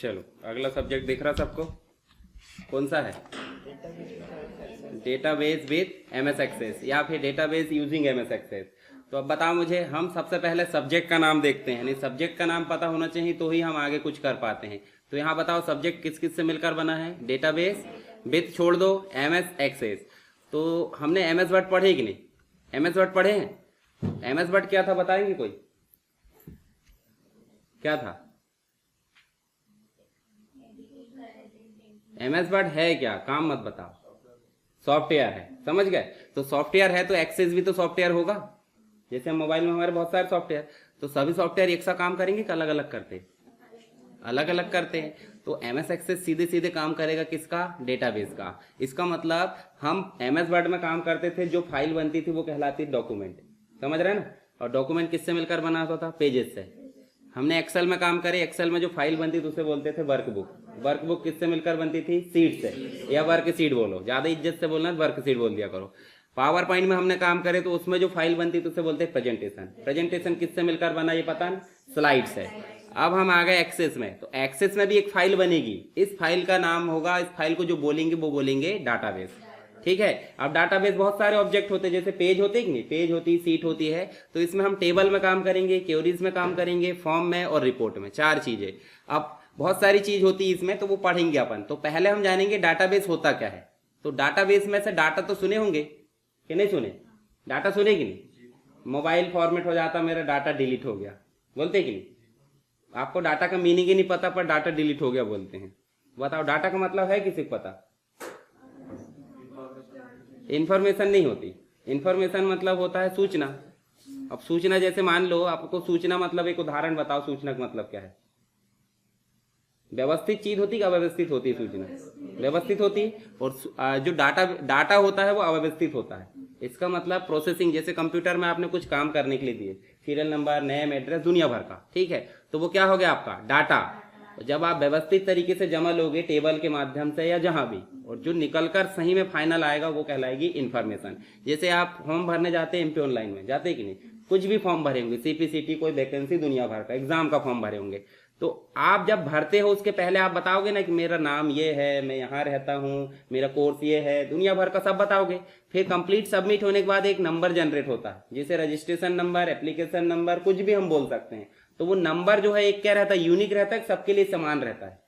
चलो अगला सब्जेक्ट दिख रहा सबको, कौन सा है? डेटाबेस विथ एमएस एक्सेस या फिर डेटाबेस यूजिंग एमएस एक्सेस। तो अब बताओ मुझे, हम सबसे पहले सब्जेक्ट का नाम देखते हैं, यानी सब्जेक्ट का नाम पता होना चाहिए तो ही हम आगे कुछ कर पाते हैं। तो यहाँ बताओ सब्जेक्ट किस किस से मिलकर बना है? डेटाबेस विथ छोड़ दो एमएस एक्सेस। तो हमने एमएस वर्ड पढ़े कि नहीं? एमएस वर्ड पढ़े हैं? एमएस वर्ड क्या था बताएंगे कोई? क्या था एमएस वर्ड? है क्या? काम मत बताओ। सॉफ्टवेयर है, समझ गए? तो सॉफ्टवेयर है तो एक्सेस भी तो सॉफ्टवेयर होगा। जैसे मोबाइल में हमारे बहुत सारे सॉफ्टवेयर, तो सभी सॉफ्टवेयर एक सा काम करेंगे कि अलग अलग करते हैं? अलग अलग करते हैं। तो एमएस एक्सेस सीधे सीधे काम करेगा किसका? डेटाबेस का। इसका मतलब हम एमएस वर्ड में काम करते थे, जो फाइल बनती थी वो कहलाती डॉक्यूमेंट, समझ रहे हैं ना? और डॉक्यूमेंट किससे मिलकर बना होता था? पेजेस से। हमने एक्सेल में काम करे, एक्सेल में जो फाइल बनती थी उसे बोलते थे वर्कबुक। वर्कबुक किससे मिलकर बनती थी? सीट से, या वर्क सीट बोलो, ज्यादा इज्जत से बोलना वर्क सीट बोल दिया करो। पावर पॉइंट में हमने काम करे तो उसमें जो फाइल बनती थी उसे बोलते हैं प्रेजेंटेशन। प्रेजेंटेशन किससे मिलकर बना ये पता है? स्लाइड से। अब हम आ गए एक्सेस में, तो एक्सेस में भी एक फाइल बनेगी। इस फाइल का नाम होगा, इस फाइल को जो बोलेंगे वो बोलेंगे डाटाबेस। ठीक है। अब डाटाबेस बहुत सारे ऑब्जेक्ट होते हैं, जैसे पेज होते हैं कि नहीं? पेज होती, सीट होती है। तो इसमें हम टेबल में काम करेंगे, क्वेरीज में काम करेंगे, फॉर्म में और रिपोर्ट में, 4 चीजें। अब बहुत सारी चीज होती है इसमें, तो वो पढ़ेंगे अपन। तो पहले हम जानेंगे डाटाबेस होता क्या है। तो डाटाबेस में से डाटा तो सुने होंगे कि नहीं सुने? डाटा सुने कि नहीं? मोबाइल फॉर्मेट हो जाता, मेरा डाटा डिलीट हो गया, बोलते कि नहीं? आपको डाटा का मीनिंग ही नहीं पता पर डाटा डिलीट हो गया बोलते हैं। बताओ डाटा का मतलब है किसी को पता? इंफॉर्मेशन नहीं होती। इंफॉर्मेशन मतलब होता है सूचना। अब सूचना जैसे मान लो आपको सूचना मतलब, एक उदाहरण बताओ सूचना का मतलब क्या है? व्यवस्थित चीज होती कि अव्यवस्थित होती है सूचना? व्यवस्थित होती। और जो डाटा होता है वो अव्यवस्थित होता है। इसका मतलब प्रोसेसिंग, जैसे कंप्यूटर में आपने कुछ काम करने के लिए दिए, सीरियल नंबर, नेम, एड्रेस, दुनिया भर का, ठीक है? तो वो क्या हो गया आपका? डाटा। जब आप व्यवस्थित तरीके से जमा लोगे टेबल के माध्यम से या जहां भी, और जो निकलकर सही में फाइनल आएगा वो कहलाएगी इंफॉर्मेशन। जैसे आप फॉर्म भरने जाते हैं एमपी ऑनलाइन में, जाते कि नहीं? कुछ भी फॉर्म भरे होंगे, सीपीसीटी, कोई वैकेंसी, दुनिया भर का एग्जाम का फॉर्म भरे होंगे। तो आप जब भरते हो उसके पहले आप बताओगे ना कि मेरा नाम ये है, मैं यहाँ रहता हूँ, मेरा कोर्स ये है, दुनिया भर का सब बताओगे। फिर कंप्लीट सबमिट होने के बाद एक नंबर जनरेट होता है, जिसे रजिस्ट्रेशन नंबर, एप्लीकेशन नंबर, कुछ भी हम बोल सकते हैं। तो वो नंबर जो है एक क्या रहता है? यूनिक रहता है, सबके लिए समान रहता है?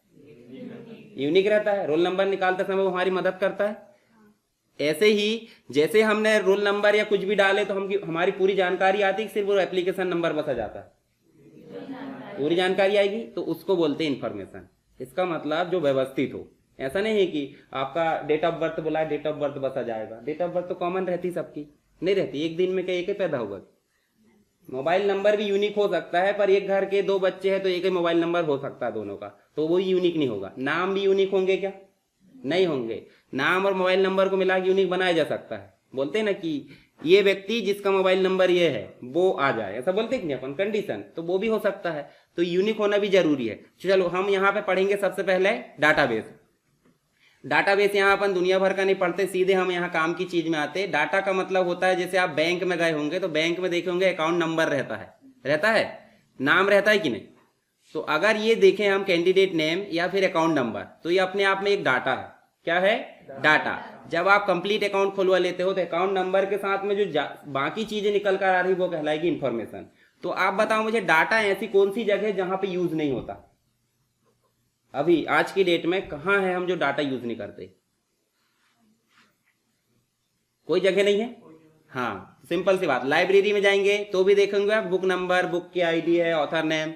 यूनिक रहता है। रोल नंबर निकालते समय वो हमारी मदद करता है। ऐसे ही जैसे हमने रोल नंबर या कुछ भी डाले तो हमारी पूरी जानकारी आती है, सिर्फ वो एप्लीकेशन नंबर बस आ जाता है, पूरी जानकारी आएगी, तो उसको बोलते हैं इंफॉर्मेशन। इसका मतलब जो व्यवस्थित हो। ऐसा नहीं है कि आपका डेट ऑफ बर्थ बोला, डेट ऑफ बर्थ बस आ जाएगा। डेट ऑफ बर्थ तो कॉमन रहती सबकी, नहीं रहती। एक दिन में क्या एक ही पैदा होगा? मोबाइल नंबर भी यूनिक हो सकता है, पर एक घर के 2 बच्चे हैं तो एक ही मोबाइल नंबर हो सकता है दोनों का, तो वो यूनिक नहीं होगा। नाम भी यूनिक होंगे क्या? नहीं होंगे। नाम और मोबाइल नंबर को मिला के यूनिक बनाया जा सकता है। बोलते हैं ना कि ये व्यक्ति जिसका मोबाइल नंबर ये है वो आ जाए, ऐसा बोलते हैं कि नहीं अपन? कंडीशन, तो वो भी हो सकता है। तो यूनिक होना भी जरूरी है। चलो हम यहाँ पे पढ़ेंगे सबसे पहले डाटाबेस। डाटाबेस यहाँ अपन दुनिया भर का नहीं पढ़ते, सीधे हम यहाँ काम की चीज में आते। डाटा का मतलब होता है, जैसे आप बैंक में गए होंगे तो बैंक में देखे होंगे अकाउंट नंबर रहता है, रहता है? नाम रहता है कि नहीं? तो अगर ये देखें हम कैंडिडेट नेम या फिर अकाउंट नंबर, तो ये अपने आप में एक डाटा है। क्या है? डाटा। जब आप कंप्लीट अकाउंट खुलवा लेते हो तो अकाउंट नंबर के साथ में जो बाकी चीजें निकल कर आ रही वो कहलाएगी इंफॉर्मेशन। तो आप बताओ मुझे, डाटा ऐसी कौन सी जगह जहां पे यूज नहीं होता? अभी आज की डेट में कहां है हम जो डाटा यूज नहीं करते? कोई जगह नहीं है। हाँ, सिंपल सी बात, लाइब्रेरी में जाएंगे तो भी देखेंगे आप बुक नंबर, बुक की आईडी है, ऑथर नेम।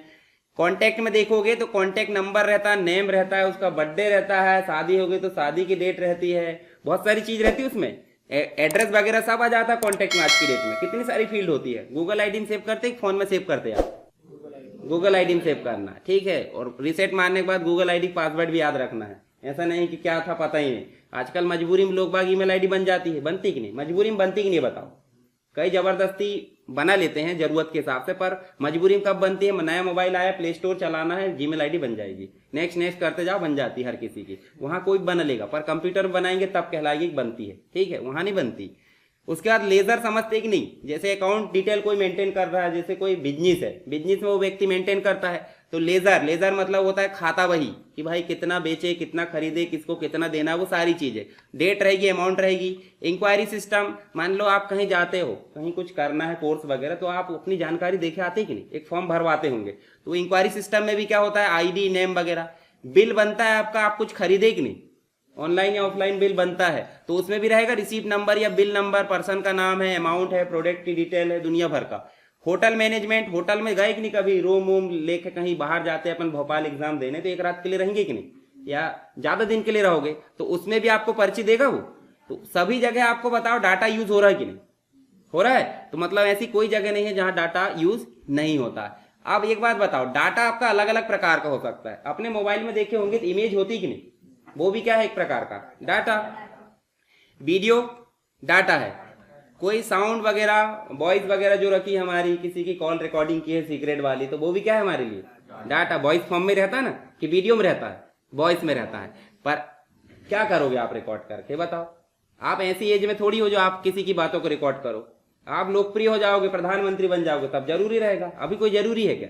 कॉन्टैक्ट में देखोगे तो कॉन्टैक्ट नंबर रहता है, नेम रहता है, उसका बर्थडे रहता है, शादी हो गई तो शादी की डेट रहती है, बहुत सारी चीज रहती है उसमें, एड्रेस वगैरह सब आ जाता है कॉन्टैक्ट में। आज की डेट में कितनी सारी फील्ड होती है। गूगल आईडी में सेव करते हैं, फोन में सेव करते हैं? आप गूगल आईडी में सेव करना, ठीक है। और रीसेट मारने के बाद गूगल आईडी पासवर्ड भी याद रखना है। ऐसा नहीं कि क्या था पता ही नहीं। आजकल मजबूरी में लोग बाग ईमेल आईडी बन जाती है, बनती कि नहीं? मजबूरी में बनती कि नहीं बताओ? कई जबरदस्ती बना लेते हैं जरूरत के हिसाब से, पर मजबूरी में कब बनती है? नया मोबाइल आया, प्ले स्टोर चलाना है, जीमेल आईडी बन जाएगी, नेक्स्ट नेक्स्ट करते जाओ, बन जाती है हर किसी की। वहां कोई बना लेगा, पर कंप्यूटर में बनाएंगे तब कहलाएगी बनती है, ठीक है? वहां नहीं बनती। उसके बाद लेजर समझते कि नहीं? जैसे अकाउंट डिटेल कोई मेंटेन कर रहा है, जैसे कोई बिजनेस है, बिजनेस में वो व्यक्ति मेंटेन करता है, तो लेजर, लेजर मतलब होता है खाता बही, कि भाई कितना बेचे, कितना खरीदे, किसको कितना देना, वो सारी चीजें। डेट रहेगी, अमाउंट रहेगी। इंक्वायरी सिस्टम, मान लो आप कहीं जाते हो, कहीं कुछ करना है कोर्स वगैरह, तो आप अपनी जानकारी देखे आते कि नहीं, एक फॉर्म भरवाते होंगे, तो इंक्वायरी सिस्टम में भी क्या होता है, आईडी, नेम वगैरह। बिल बनता है आपका, आप कुछ खरीदे कि नहीं, ऑनलाइन या ऑफलाइन बिल बनता है, तो उसमें भी रहेगा रिसीप्ट नंबर या बिल नंबर, पर्सन का नाम है, अमाउंट है, प्रोडक्ट की डिटेल है, दुनिया भर का। होटल मैनेजमेंट, होटल में गए कि नहीं कभी, रूम वूम लेके कहीं बाहर जाते हैं अपन भोपाल एग्जाम देने, तो एक रात के लिए रहेंगे कि नहीं, या ज्यादा दिन के लिए रहोगे, तो उसमें भी आपको पर्ची देगा वो। तो सभी जगह आपको बताओ डाटा यूज हो रहा है कि नहीं हो रहा है, तो मतलब ऐसी कोई जगह नहीं है जहां डाटा यूज नहीं होता है। अब एक बात बताओ, डाटा आपका अलग अलग प्रकार का हो सकता है। अपने मोबाइल में देखे होंगे तो इमेज होती कि नहीं, वो भी क्या है, एक प्रकार का डाटा। वीडियो डाटा है, कोई साउंड वगैरह, वॉइस वगैरह जो रखी है हमारी, किसी की कॉल रिकॉर्डिंग की है सीक्रेट वाली, तो वो भी क्या है हमारे लिए डाटा। वॉइस फॉर्म में रहता है ना, कि वीडियो में रहता है, वॉइस में रहता है। पर क्या करोगे आप रिकॉर्ड करके, बताओ। आप ऐसी एज में थोड़ी हो जो आप किसी की बातों को रिकॉर्ड करो। आप लोकप्रिय हो जाओगे, प्रधानमंत्री बन जाओगे, तब जरूरी रहेगा। अभी कोई जरूरी है क्या,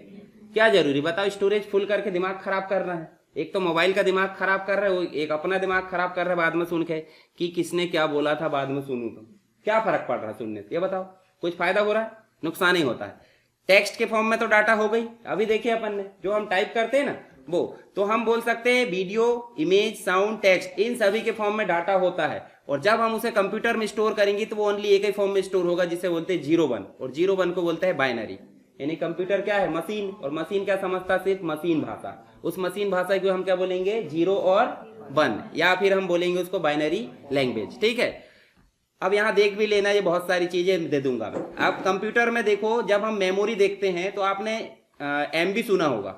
क्या जरूरी बताओ। स्टोरेज फुल करके दिमाग खराब कर रहा है, एक तो मोबाइल का दिमाग खराब कर रहा है, एक अपना दिमाग खराब कर रहा है बाद में सुन के, कि किसने क्या बोला था, बाद में सुनूं तो क्या फर्क पड़ रहा है सुनने से, ये बताओ। कुछ फायदा हो रहा है, नुकसान ही होता है। टेक्स्ट के फॉर्म में तो डाटा हो गई। अभी देखिए अपन ने जो हम टाइप करते हैं ना, वो तो हम बोल सकते हैं वीडियो, इमेज, साउंड, टेक्स्ट, इन सभी के फॉर्म में डाटा होता है। और जब हम उसे कंप्यूटर में स्टोर करेंगे तो वो ओनली एक ही फॉर्म में स्टोर होगा, जिसे बोलते हैं 0-1, और 0-1 को बोलते हैं बाइनरी। यानी कंप्यूटर क्या है, मशीन, और मशीन क्या समझता है, सिर्फ मशीन भाषा। उस मशीन भाषा को हम क्या बोलेंगे, 0 और 1, या फिर हम बोलेंगे उसको बाइनरी लैंग्वेज। ठीक है, अब यहाँ देख भी लेना, ये बहुत सारी चीजें दे दूंगा मैं। अब कंप्यूटर में देखो, जब हम मेमोरी देखते हैं तो आपने MB सुना होगा,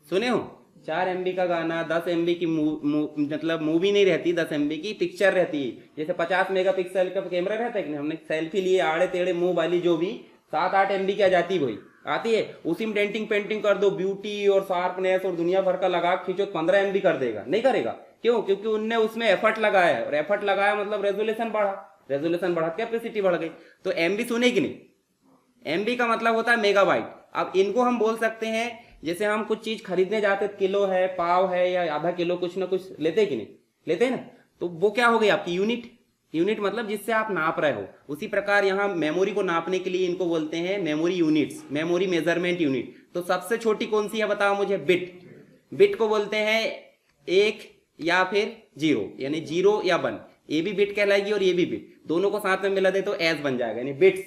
सुने हो, 4 MB का गाना, 10 MB की मतलब मूवी नहीं रहती, 10 MB की पिक्चर रहती है। जैसे 50 मेगापिक्सल का कैमरा रहता है कि नहीं, हमने सेल्फी लिए आड़े टेढ़े मुंह वाली, जो भी 7-8 MB की आ जाती, वही आती है। उसी में डेंटिंग पेंटिंग कर दो, ब्यूटी और शार्पनेस और दुनिया भर का लगा खींचो, 15 MB कर देगा, नहीं करेगा। क्यों, क्योंकि उनने उसमें एफर्ट लगाया है, और एफर्ट लगाया मतलब रेजोल्यूशन बढ़ा, रेजोल्यूशन बढ़ा, कैपेसिटी बढ़ गई। तो MB सुने कि नहीं, MB का मतलब होता है मेगाबाइट। अब इनको हम बोल सकते हैं, जैसे हम कुछ चीज खरीदने जाते, किलो है, पाव है, या आधा किलो, कुछ ना कुछ लेते कि नहीं लेते हैं ना, तो वो क्या हो गई आपकी यूनिट। यूनिट मतलब जिससे आप नाप रहे हो। उसी प्रकार यहाँ मेमोरी को नापने के लिए इनको बोलते हैं memory units, memory measurement unit. तो सबसे छोटी कौन सी है बताओ मुझे, बिट। बिट को बोलते हैं 1 या फिर 0, यानी 0 या 1, ये भी बिट कहलाएगी और ये भी बिट, दोनों को साथ में मिला दे तो एस बन जाएगा, यानी बिट्स।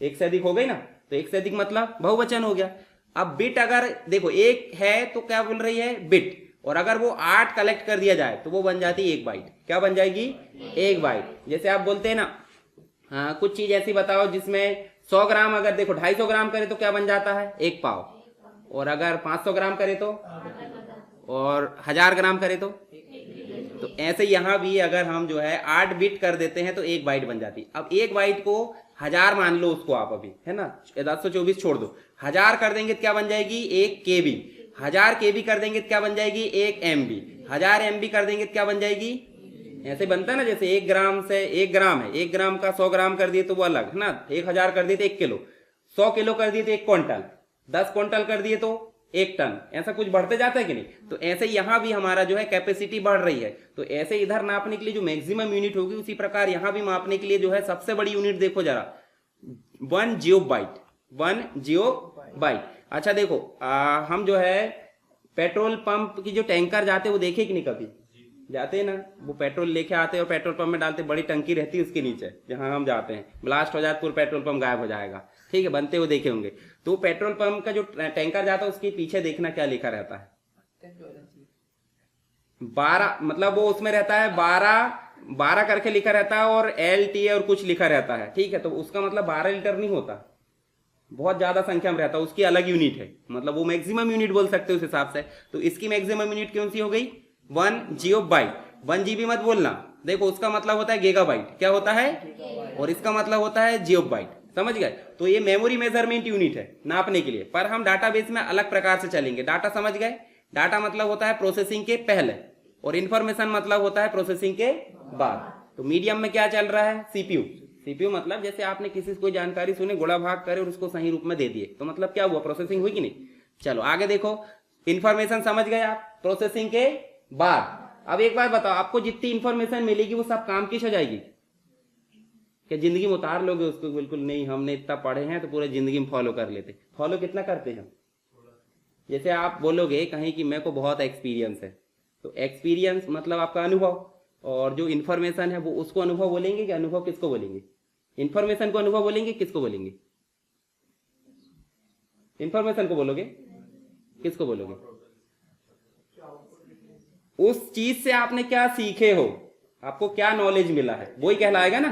एक से अधिक हो गई ना, तो एक से अधिक मतलब बहुवचन हो गया। अब बिट अगर देखो एक है तो क्या बोल रही है, बिट, और अगर वो 8 कलेक्ट कर दिया जाए तो वो बन जाती है 1 बाइट। क्या बन जाएगी, 1 बाइट। जैसे आप बोलते हैं ना, हाँ कुछ चीज ऐसी बताओ जिसमें 100 ग्राम, अगर देखो 250 ग्राम करे तो क्या बन जाता है, 1 पाव, और अगर 500 ग्राम करे तो, और 1000 ग्राम करे तो ऐसे यहां भी अगर हम जो है 8 बिट कर देते हैं तो 1 बाइट बन जाती। अब 1 बाइट को 1000 मान लो उसको आप, अभी है ना 724 छोड़ दो, 1000 कर देंगे तो क्या बन जाएगी, 1 KB। 1000 KB कर देंगे तो क्या बन जाएगी, 1 MB। 1000 MB कर देंगे तो क्या बन जाएगी, ऐसे बनता है ना, जैसे 1 ग्राम से 1 ग्राम है, 1 ग्राम का 100 ग्राम कर दिए तो वो अलग है ना, 1000 कर दिए तो 1 किलो, 100 किलो कर दिए तो 1 क्विंटल, 10 क्विंटल कर दिए तो 1 टन, ऐसा कुछ बढ़ते जाता है कि नहीं। तो ऐसे यहां भी हमारा जो है कैपेसिटी बढ़ रही है। तो ऐसे इधर नापने के लिए जो मैक्सिमम यूनिट होगी, उसी प्रकार यहां भी मापने के लिए जो है सबसे बड़ी यूनिट देखो जरा, 1 जियोबाइट। 1 जियोबाइट। अच्छा देखो, हम जो है पेट्रोल पंप की जो टैंकर जाते हैं वो देखे कि नहीं कभी, जाते हैं ना, वो पेट्रोल लेके आते हैं और पेट्रोल पंप में डालते, बड़ी टंकी रहती है उसके नीचे, जहां हम जाते हैं, ब्लास्ट हो जाए पूरा पेट्रोल पंप गायब हो जाएगा, ठीक है, बनते हुए देखे होंगे। तो पेट्रोल पंप का जो टैंकर जाता है उसके पीछे देखना क्या लिखा रहता है, 12, मतलब वो उसमें रहता है 12 करके लिखा रहता है, और LTA और कुछ लिखा रहता है, ठीक है। तो उसका मतलब 12 लीटर नहीं होता, बहुत ज्यादा संख्या में रहता है, उसकी अलग यूनिट है, मतलब वो मैक्सिमम यूनिट बोल सकते हो उस हिसाब से। तो इसकी मैक्सिमम यूनिट कौन सी हो गई, 1 जियोबाइट। 1 GB मत बोलना, देखो उसका मतलब होता है गीगाबाइट, क्या होता है, और इसका मतलब होता है जियोबाइट, समझ गए। तो ये मेमोरी मेजरमेंट यूनिट है नापने के लिए। पर हम डाटाबेस में अलग प्रकार से चलेंगे। डाटा समझ गए, डाटा मतलब होता है प्रोसेसिंग के पहले, और इंफॉर्मेशन मतलब होता है प्रोसेसिंग के बाद। तो मीडियम में क्या चल रहा है, CPU। CPU मतलब जैसे आपने किसी से कोई जानकारी सुनी, गुणा भाग करे और उसको सही रूप में दे दिए, तो मतलब क्या हुआ, प्रोसेसिंग हुई कि नहीं। चलो आगे देखो, इंफॉर्मेशन समझ गए आप प्रोसेसिंग के बाद। अब एक बात बताओ, आपको जितनी इंफॉर्मेशन मिलेगी वो सब काम की हो जाएगी? क्या जिंदगी में उतार लोगे उसको? बिल्कुल नहीं, हमने इतना पढ़े हैं तो पूरे जिंदगी में फॉलो कर लेते। फॉलो कितना करते हैं? जैसे आप बोलोगे कहीं कि मेरे को बहुत एक्सपीरियंस है, तो एक्सपीरियंस मतलब आपका अनुभव, और जो इन्फॉर्मेशन है वो उसको अनुभव बोलेंगे कि अनुभव किसको बोलेंगे? इन्फॉर्मेशन को अनुभव बोलेंगे, किसको बोलेंगे? इन्फॉर्मेशन को बोलोगे, किसको बोलोगे? उस चीज से आपने क्या सीखे हो, आपको क्या नॉलेज मिला है, वही कहलाएगा ना।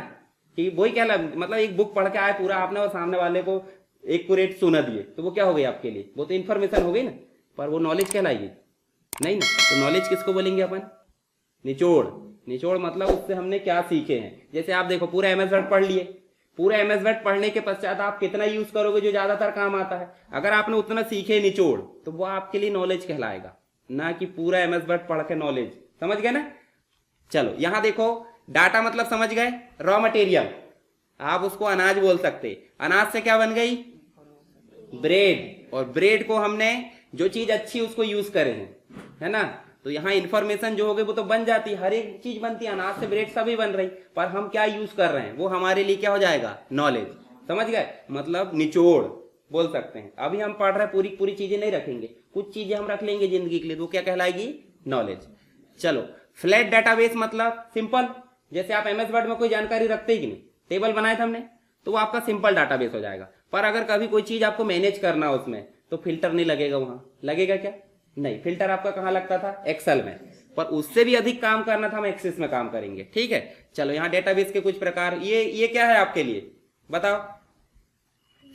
कि वही कहला, मतलब एक बुक पढ़ के आए पूरा आपने और सामने वाले को एक पूरेट सुना दिए, तो वो क्या हो गई आपके लिए? वो तो इन्फॉर्मेशन हो गई ना, पर वो नॉलेज कहलाएगी नहीं ना। तो नॉलेज किसको बोलेंगे अपन? निचोड़। निचोड़ मतलब उससे हमने क्या सीखे हैं। जैसे आप देखो पूरा एमएस वर्ड पढ़ लिए, पूरा एमएस वर्ड पढ़ने के पश्चात आप कितना यूज करोगे जो ज्यादातर काम आता है? अगर आपने उतना सीखे निचोड़, तो वो आपके लिए नॉलेज कहलाएगा, ना कि पूरा एमएस वर्ड पढ़ के नॉलेज। समझ गए ना? चलो यहां देखो, डाटा मतलब समझ गए, रॉ मटेरियल, आप उसको अनाज बोल सकते। अनाज से क्या बन गई? ब्रेड। और ब्रेड को हमने जो चीज अच्छी उसको यूज करे हैं, है ना। तो यहाँ इंफॉर्मेशन जो हो गई वो तो बन जाती है, हर एक चीज बनती है, अनाज से ब्रेड सभी बन रही, पर हम क्या यूज कर रहे हैं वो हमारे लिए क्या हो जाएगा? नॉलेज। समझ गए? मतलब निचोड़ बोल सकते हैं। अभी हम पढ़ रहे हैं, पूरी पूरी चीजें नहीं रखेंगे, कुछ चीजें हम रख लेंगे जिंदगी के लिए, तो क्या कहलाएगी? नॉलेज। चलो फ्लैट डाटाबेस मतलब सिंपल, जैसे आप एमएस वर्ड में कोई जानकारी रखते ही कि नहीं, टेबल बनाए थे हमने, तो वो आपका सिंपल डाटाबेस हो जाएगा। पर अगर कभी कोई चीज आपको मैनेज करना हो उसमें, तो फिल्टर नहीं लगेगा, वहां लगेगा क्या? नहीं। फिल्टर आपका कहाँ लगता था? एक्सेल में। पर उससे भी अधिक काम करना था, हम एक्सेस में काम करेंगे। ठीक है, चलो यहाँ डेटाबेस के कुछ प्रकार, ये क्या है आपके लिए बताओ?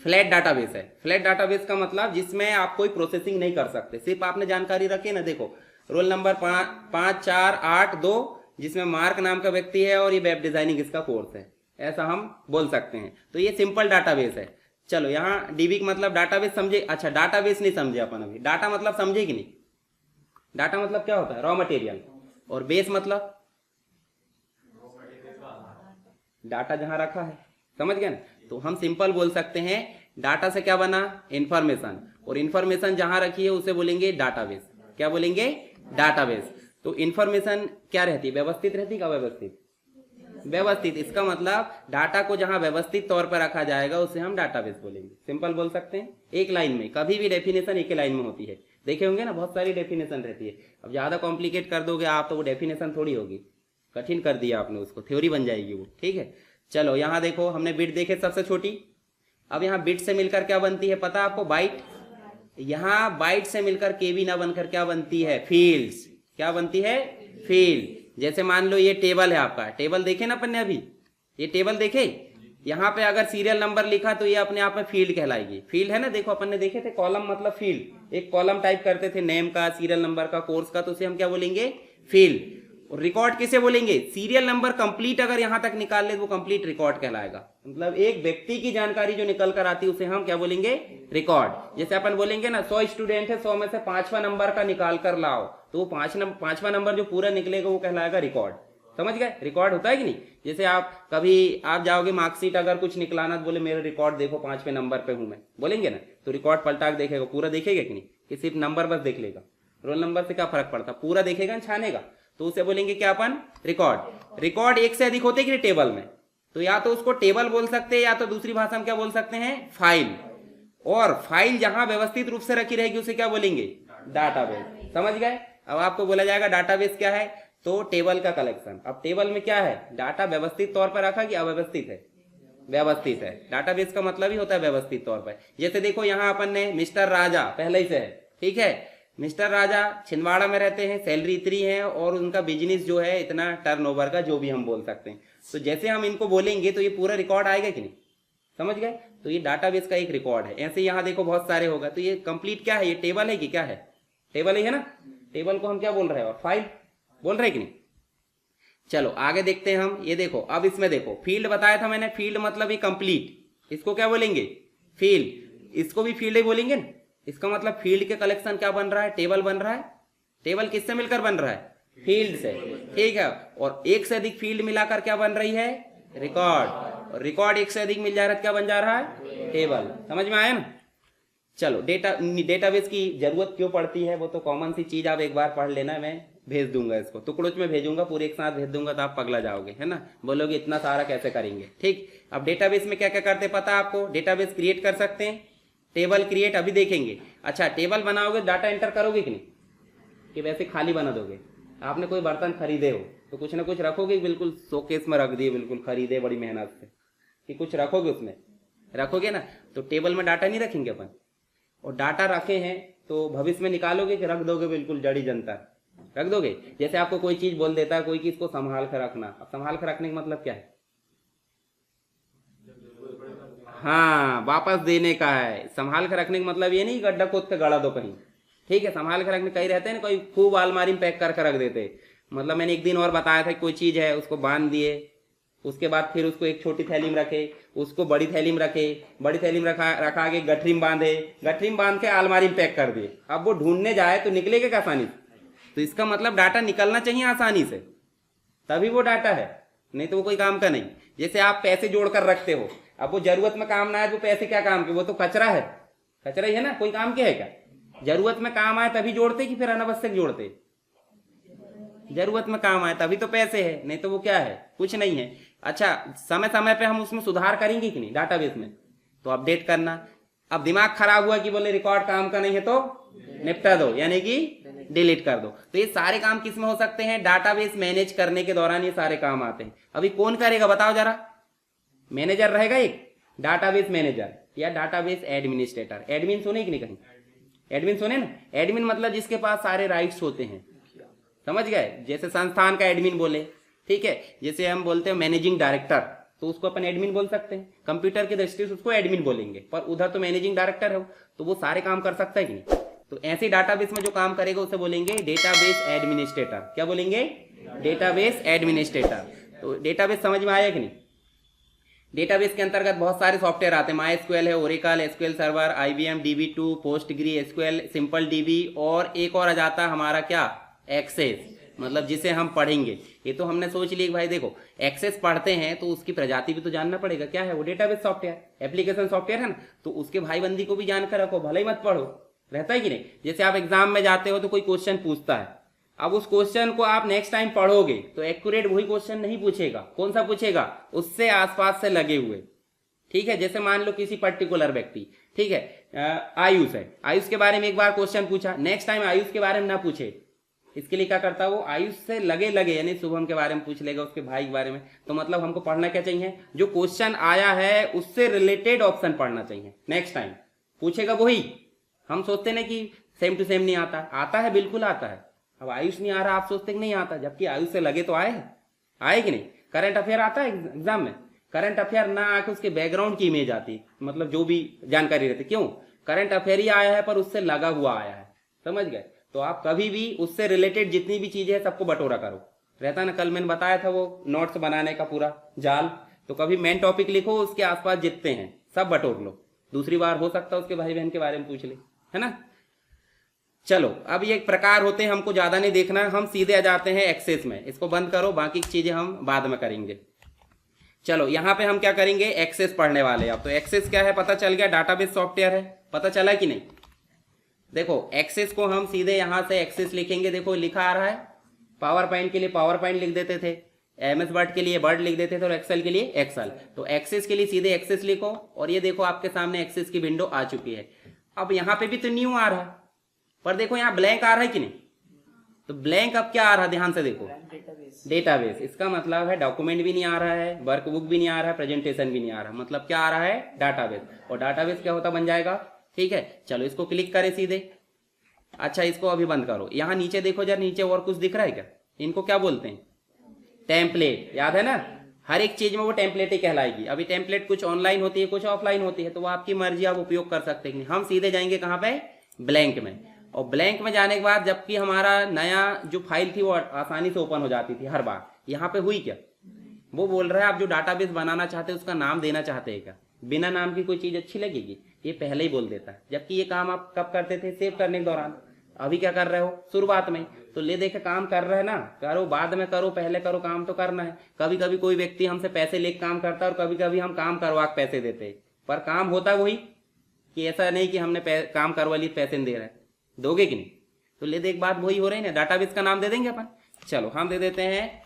फ्लैट डाटाबेस है। फ्लैट डाटाबेस का मतलब जिसमें आप कोई प्रोसेसिंग नहीं कर सकते, सिर्फ आपने जानकारी रखी ना। देखो रोल नंबर 5482, जिसमें मार्क नाम का व्यक्ति है और ये वेब डिजाइनिंग इसका कोर्स है, ऐसा हम बोल सकते हैं। तो ये सिंपल डाटाबेस है। चलो यहाँ डीबी मतलब डाटाबेस समझे? अच्छा डाटाबेस नहीं समझे अपन अभी। डाटा मतलब समझे कि नहीं? डाटा मतलब क्या होता है? Raw material. और बेस मतलब डाटा जहां रखा है। समझ गए ना? तो हम सिंपल बोल सकते हैं डाटा से क्या बना? इंफॉर्मेशन। और इंफॉर्मेशन जहां रखी है उसे बोलेंगे डाटाबेस। क्या बोलेंगे? डाटाबेस। तो इंफॉर्मेशन क्या रहती है? व्यवस्थित रहती है। अव्यवस्थित? व्यवस्थित। इसका मतलब डाटा को जहां व्यवस्थित तौर पर रखा जाएगा उसे हम डाटाबेस बोलेंगे। सिंपल बोल सकते हैं, एक लाइन में। कभी भी डेफिनेशन एक लाइन में होती है, देखे होंगे ना, बहुत सारी डेफिनेशन रहती है। अब ज्यादा कॉम्प्लिकेट कर दोगे आप तो वो डेफिनेशन थोड़ी होगी, कठिन कर दिया आपने उसको, थ्योरी बन जाएगी वो। ठीक है, चलो यहाँ देखो, हमने बिट देखे सबसे छोटी। अब यहाँ बिट से मिलकर क्या बनती है पता आपको? बाइट। यहाँ बाइट से मिलकर केबी ना बनकर क्या बनती है? फील्ड्स। क्या बनती है? फील्ड। जैसे मान लो ये टेबल है आपका, टेबल देखे ना अपन ने अभी, ये टेबल देखे, यहाँ पे अगर सीरियल नंबर लिखा तो ये अपने आप में फील्ड कहलाएगी। फील्ड है ना, देखो अपन ने देखे थे, कॉलम मतलब फील्ड। एक कॉलम टाइप करते थे नेम का, सीरियल नंबर का, कोर्स का, तो उसे हम क्या बोलेंगे? फील्ड। और रिकॉर्ड किसे बोलेंगे? सीरियल नंबर कंप्लीट अगर यहां तक निकाल ले तो वो कंप्लीट रिकॉर्ड कहलाएगा। मतलब एक व्यक्ति की जानकारी जो निकल कर आती है उसे हम क्या बोलेंगे? रिकॉर्ड। जैसे अपन बोलेंगे ना 100 स्टूडेंट है, 100 में से 5वां नंबर का निकाल कर लाओ, तो वो 5वां नंबर जो पूरा निकलेगा वो कहलाएगा रिकॉर्ड। समझ गए? रिकॉर्ड होता है कि नहीं? जैसे आप कभी आप जाओगे मार्कशीट अगर कुछ निकलाना, तो बोले मेरे रिकॉर्ड देखो 5वें नंबर पे हूं मैं, बोलेंगे ना, तो रिकॉर्ड पलटा के देखेगा, पूरा देखेगा कि नहीं, कि सिर्फ नंबर बस देख लेगा? रोल नंबर से क्या फर्क पड़ता? पूरा देखेगा, छानेगा, तो उसे बोलेंगे क्या अपन? रिकॉर्ड। रिकॉर्ड एक से अधिक होते कि टेबल में, तो या तो उसको टेबल बोल सकते हैं, या तो दूसरी भाषा में क्या बोल सकते हैं? फाइल। और फाइल जहां व्यवस्थित रूप से रखी रहेगी उसे क्या बोलेंगे? डाटाबेस। समझ गए? अब आपको बोला जाएगा डाटाबेस क्या है, तो टेबल का कलेक्शन। अब टेबल में क्या है? डाटा व्यवस्थित तौर पर रखा कि अव्यवस्थित है? व्यवस्थित है। डाटाबेस का मतलब ही होता है व्यवस्थित तौर पर। जैसे देखो यहाँ अपन ने मिस्टर राजा पहले ही से है, ठीक है, मिस्टर राजा छिंदवाड़ा में रहते हैं, सैलरी इतनी है और उनका बिजनेस जो है इतना टर्नओवर का, जो भी हम बोल सकते हैं। तो जैसे हम इनको बोलेंगे तो ये पूरा रिकॉर्ड आएगा कि नहीं? समझ गए? तो ये डाटाबेस का एक रिकॉर्ड है। ऐसे यहाँ देखो बहुत सारे होगा, तो ये कंप्लीट क्या है? ये टेबल है कि क्या है? टेबल ही है ना। टेबल को हम क्या बोल रहे हैं? और फाइल बोल रहे हैं कि नहीं? चलो आगे देखते हैं हम। ये देखो, अब इसमें देखो फील्ड बताया था मैंने, फील्ड मतलब ये कंप्लीट, इसको क्या बोलेंगे? फील्ड। इसको भी फील्ड ही बोलेंगे ना। इसका मतलब फील्ड के कलेक्शन क्या बन रहा है? टेबल बन रहा है। टेबल किससे मिलकर बन रहा है? फील्ड से। ठीक है, और एक से अधिक फील्ड मिलाकर क्या बन रही है? रिकॉर्ड। और रिकॉर्ड एक से अधिक मिल जा रहा है, क्या बन जा रहा है? टेबल। समझ में आया ना? चलो डेटाबेस की जरूरत क्यों पड़ती है वो तो कॉमन सी चीज, आप एक बार पढ़ लेना, मैं भेज दूंगा इसको टुकड़ों में भेजूंगा, पूरे एक साथ भेज दूंगा तो आप पगला जाओगे, है ना, बोलोगे इतना सारा कैसे करेंगे। ठीक, अब डेटाबेस में क्या क्या करते पता है आपको, डेटाबेस क्रिएट कर सकते हैं, टेबल क्रिएट अभी देखेंगे। अच्छा, टेबल बनाओगे डाटा एंटर करोगे कि नहीं, कि वैसे खाली बना दोगे। आपने कोई बर्तन खरीदे हो तो कुछ ना कुछ रखोगे, बिल्कुल शोकेस में रख दिए, बिल्कुल खरीदे बड़ी मेहनत से, कि कुछ रखोगे उसमें, रखोगे ना। तो टेबल में डाटा नहीं रखेंगे अपन, और डाटा रखे हैं तो भविष्य में निकालोगे कि रख दोगे बिल्कुल जड़ी जनता, रख दोगे। जैसे आपको कोई चीज बोल देता है कोई कि इसको संभाल कर रखना, अब संभाल कर रखने का मतलब क्या है, हाँ वापस देने का है। संभाल कर रखने का मतलब ये नहीं गड्ढा खोद के गड़ा दो कहीं, ठीक है। संभाल कर रखने कहीं रहते हैं ना, कोई खूब अलमारी में पैक करके रख देते, मतलब मैंने एक दिन और बताया था कोई चीज है उसको बांध दिए, उसके बाद फिर उसको एक छोटी थैली में रखे, उसको बड़ी थैली में रखे, बड़ी थैली में रखा के गठरी में बांधे, गठरी में बांध के अलमारी में पैक कर दिए। अब वो ढूंढने जाए तो निकलेगा आसानी से, तो इसका मतलब डाटा निकलना चाहिए आसानी से, तभी वो डाटा है, नहीं तो वो कोई काम का नहीं। जैसे आप पैसे जोड़कर रखते हो, अब वो जरूरत में काम ना आए तो पैसे क्या काम के, वो तो कचरा है, कचरा ही है ना, कोई काम के है क्या। जरूरत में काम आए तभी जोड़ते कि फिर अनावश्यक जोड़ते, जरूरत में काम आए तभी तो पैसे है, नहीं तो वो क्या है, कुछ नहीं है। अच्छा, समय समय पे हम उसमें सुधार करेंगे कि नहीं डाटाबेस में, तो अपडेट करना। अब दिमाग खराब हुआ कि बोले रिकॉर्ड काम का नहीं है तो निपटा दो, यानी कि डिलीट कर दो। तो ये सारे काम किस में हो सकते हैं, डाटाबेस मैनेज करने के दौरान ये सारे काम आते हैं। अभी कौन करेगा बताओ जरा, मैनेजर रहेगा एक, डाटाबेस मैनेजर या डाटाबेस एडमिनिस्ट्रेटर। एडमिन सुने कि नहीं कहीं, एडमिन सुने ना, एडमिन मतलब जिसके पास सारे राइट्स होते हैं, समझ गए। जैसे संस्थान का एडमिन बोले, ठीक है, जैसे हम बोलते हैं मैनेजिंग डायरेक्टर, तो उसको अपन एडमिन बोल सकते हैं, कंप्यूटर की दृष्टि से उसको एडमिन बोलेंगे, पर उधर तो मैनेजिंग डायरेक्टर है, तो वो सारे काम कर सकता है कि नहीं। तो ऐसे डाटाबेस में जो काम करेगा उसे बोलेंगे डेटाबेस एडमिनिस्ट्रेटर। क्या बोलेंगे, डेटाबेस एडमिनिस्ट्रेटर। तो डेटाबेस समझ में आया कि नहीं। डेटाबेस के अंतर्गत बहुत सारे सॉफ्टवेयर आते हैं, माई एसक्यूएल है, Oracle, SQL server, IBM DB2, Postgre SQL, simple DB, और एक और आ जाता है हमारा क्या, एक्सेस, मतलब जिसे हम पढ़ेंगे। ये तो हमने सोच लिया भाई देखो एक्सेस पढ़ते हैं तो उसकी प्रजाति भी तो जानना पड़ेगा, क्या है वो, डेटाबेस सॉफ्टवेयर, एप्लीकेशन सॉफ्टवेयर है ना, तो उसके भाई बंदी को भी जानकर रखो, भले ही मत पढ़ो, रहता है कि नहीं। जैसे आप एग्जाम में जाते हो तो कोई क्वेश्चन पूछता है, अब उस क्वेश्चन को आप नेक्स्ट टाइम पढ़ोगे तो एक्यूरेट वही क्वेश्चन नहीं पूछेगा, कौन सा पूछेगा, उससे आसपास से लगे हुए, ठीक है। जैसे मान लो किसी पर्टिकुलर व्यक्ति, ठीक है, आयुष है, आयुष के बारे में एक बार क्वेश्चन पूछा, नेक्स्ट टाइम आयुष के बारे में ना पूछे, इसके लिए क्या करता है वो, आयुष से लगे लगे यानी शुभम के बारे में पूछ लेगा, उसके भाई के बारे में। तो मतलब हमको पढ़ना क्या चाहिए, जो क्वेश्चन आया है उससे रिलेटेड ऑप्शन पढ़ना चाहिए, नेक्स्ट टाइम पूछेगा वही। हम सोचते ना कि सेम टू सेम नहीं आता, आता है, बिल्कुल आता है। अब आयुष नहीं आ रहा, आप सोचते कि नहीं आता, जबकि आयुष से लगे तो आए कि नहीं। करंट अफेयर आता है एग्जाम में, करंट अफेयर ना आके उसके बैकग्राउंड की इमेज आती, मतलब जो भी जानकारी रहती, क्यों, करंट अफेयर ही आया है पर उससे लगा हुआ आया है, समझ गए। तो आप कभी भी उससे रिलेटेड जितनी भी चीजें हैं सबको बटोरा करो, रहता ना, कल मैंने बताया था वो नोट्स बनाने का पूरा जाल, तो कभी मेन टॉपिक लिखो, उसके आसपास जितने हैं सब बटोर लो, दूसरी बार हो सकता है उसके भाई बहन के बारे में पूछ ले, है ना। चलो अब ये प्रकार होते हैं, हमको ज्यादा नहीं देखना, हम सीधे आ जाते हैं एक्सेस में। इसको बंद करो, बाकी चीजें हम बाद में करेंगे। चलो यहाँ पे हम क्या करेंगे, एक्सेस पढ़ने वाले। अब तो एक्सेस क्या है पता चल गया, डाटाबेस सॉफ्टवेयर है, पता चला कि नहीं। देखो एक्सेस को हम सीधे यहाँ से एक्सेस लिखेंगे, देखो लिखा आ रहा है, पावर पॉइंट के लिए पावर पॉइंट लिख देते थे, MS वर्ड के लिए वर्ड लिख देते थे, और एक्सेल के लिए एक्सेल। तो एक्सेस के लिए सीधे एक्सेस लिखो, और ये देखो आपके सामने एक्सेस की विंडो आ चुकी है। अब यहाँ पे भी तो न्यू आ रहा है, पर देखो यहाँ ब्लैंक आ रहा है कि नहीं, तो ब्लैंक अब क्या आ रहा है, ध्यान से देखो, डेटाबेस। इसका मतलब है डॉक्यूमेंट भी नहीं आ रहा है, वर्कबुक भी नहीं आ रहा है, प्रेजेंटेशन भी नहीं आ रहा, मतलब क्या आ रहा है, डाटाबेस। और डाटाबेस क्या होता बन जाएगा, ठीक है। चलो इसको क्लिक करें सीधे। अच्छा इसको अभी बंद करो, यहाँ नीचे देखो जरा, नीचे और कुछ दिख रहा है क्या, इनको क्या बोलते हैं, टेम्पलेट, याद है ना, हर एक चीज में वो टेम्पलेट ही कहलाएगी। अभी टेम्पलेट कुछ ऑनलाइन होती है, कुछ ऑफलाइन होती है, तो वो आपकी मर्जी, आप उपयोग कर सकते हैं। हम सीधे जाएंगे कहाँ पे, ब्लैंक में, और ब्लैंक में जाने के बाद जबकि हमारा नया जो फाइल थी वो आसानी से ओपन हो जाती थी हर बार, यहाँ पे हुई क्या, वो बोल रहा है आप जो डाटाबेस बनाना चाहते हैं उसका नाम देना चाहते हैं क्या, बिना नाम की कोई चीज अच्छी लगेगी, ये पहले ही बोल देता है। जबकि ये काम आप कब करते थे, सेव करने के दौरान, अभी क्या कर रहे हो, शुरुआत में। तो ले देखे काम कर रहे हैं ना, करो बाद में करो, पहले करो, काम तो करना है। कभी कभी कोई व्यक्ति हमसे पैसे लेके काम करता है, और कभी कभी हम काम करवा के पैसे देते हैं, पर काम होता वही, कि ऐसा नहीं कि हमने काम करवा ली पैसे नहीं दे रहा है, दोगे कि नहीं? तो ले देख बात वही हो रही है ना, डाटाबेस का नाम दे देंगे अपन। चलो हम दे देते हैं,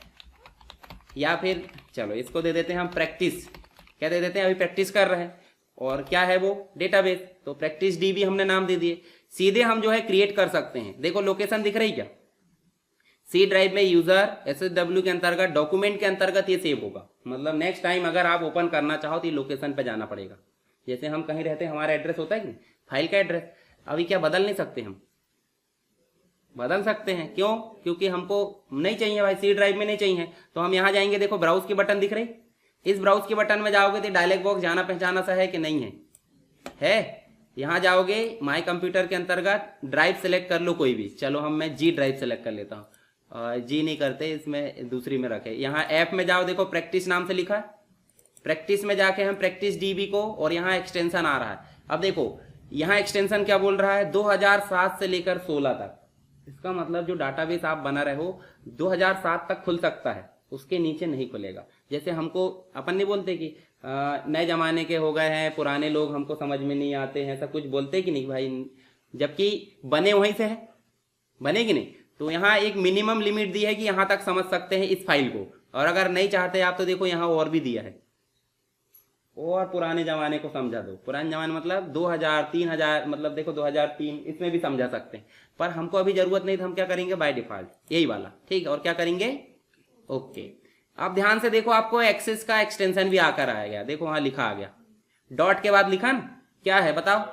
या फिर चलो इसको दे देते हैं हम प्रैक्टिस। क्या दे देते हैं? अभी प्रैक्टिस कर रहे हैं और क्या है वो डेटाबेस, तो प्रैक्टिस डीबी हमने नाम दे दिए। सीधे हम जो है क्रिएट कर सकते हैं। देखो लोकेशन दिख रही क्या? सी ड्राइव में यूजर SSW के अंतर्गत डॉक्यूमेंट के अंतर्गत ये सेव होगा। मतलब नेक्स्ट टाइम अगर आप ओपन करना चाहो तो ये लोकेशन पे जाना पड़ेगा। जैसे हम कहीं रहते हैं, हमारा एड्रेस होता है कि नहीं, फाइल का एड्रेस, अभी क्या बदल नहीं सकते? हम बदल सकते हैं। क्यों? क्योंकि हमको नहीं चाहिए भाई, सी ड्राइव में नहीं चाहिए, तो हम यहाँ जाएंगे। देखो ब्राउज की बटन दिख रही, इस ब्राउज के बटन में जाओगे तो डायलॉग बॉक्स जाना पहचाना सा है कि नहीं है? है। यहाँ जाओगे माई कंप्यूटर के अंतर्गत ड्राइव सेलेक्ट कर लो कोई भी। चलो मैं जी ड्राइव सेलेक्ट कर लेता हूँ, जी नहीं करते, इसमें दूसरी में रखे। यहाँ ऐप में जाओ, देखो प्रैक्टिस नाम से लिखा है, प्रैक्टिस में जाके हम प्रैक्टिस डीबी को, और यहाँ एक्सटेंशन आ रहा है। अब देखो यहाँ एक्सटेंशन क्या बोल रहा है, 2007 से लेकर 16 तक। इसका मतलब जो डाटाबेस आप बना रहे हो 2007 तक खुल सकता है, उसके नीचे नहीं खुलेगा। जैसे हमको अपन नहीं बोलते कि नए जमाने के हो गए हैं, पुराने लोग हमको समझ में नहीं आते हैं, सब कुछ बोलते कि नहीं भाई, जबकि बने वहीं से है, बने कि नहीं? तो यहाँ एक मिनिमम लिमिट दी है कि यहाँ तक समझ सकते हैं इस फाइल को, और अगर नहीं चाहते आप तो देखो यहाँ और भी दिया है, और पुराने जमाने को समझा दो। पुराने जमाने मतलब 2000 3000, मतलब देखो 2003, इसमें भी समझा सकते हैं, पर हमको अभी जरूरत नहीं, तो हम क्या करेंगे बाय डिफॉल्ट यही वाला, ठीक है। और क्या करेंगे? ओके। अब ध्यान से देखो, आपको एक्सेस का एक्सटेंशन भी आकर आ गया। देखो वहां लिखा आ गया, डॉट के बाद लिखा ना, क्या है बताओ?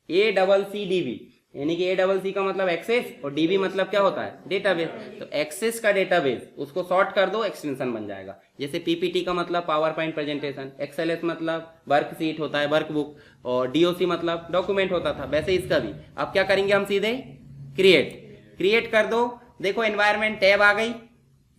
ACCDB, यानी कि ACC का मतलब एक्सेस और DB मतलब क्या होता है? डेटाबेस। तो एक्सेस का डेटाबेस, उसको शॉर्ट कर दो, एक्सटेंशन बन जाएगा। जैसे PPT का मतलब पावर पॉइंट प्रेजेंटेशन, XLS मतलब वर्कशीट होता है, वर्कबुक, और DOC मतलब डॉक्यूमेंट होता था, वैसे इसका भी। अब क्या करेंगे हम? सीधे क्रिएट कर दो। देखो एनवायरमेंट टैब आ गई,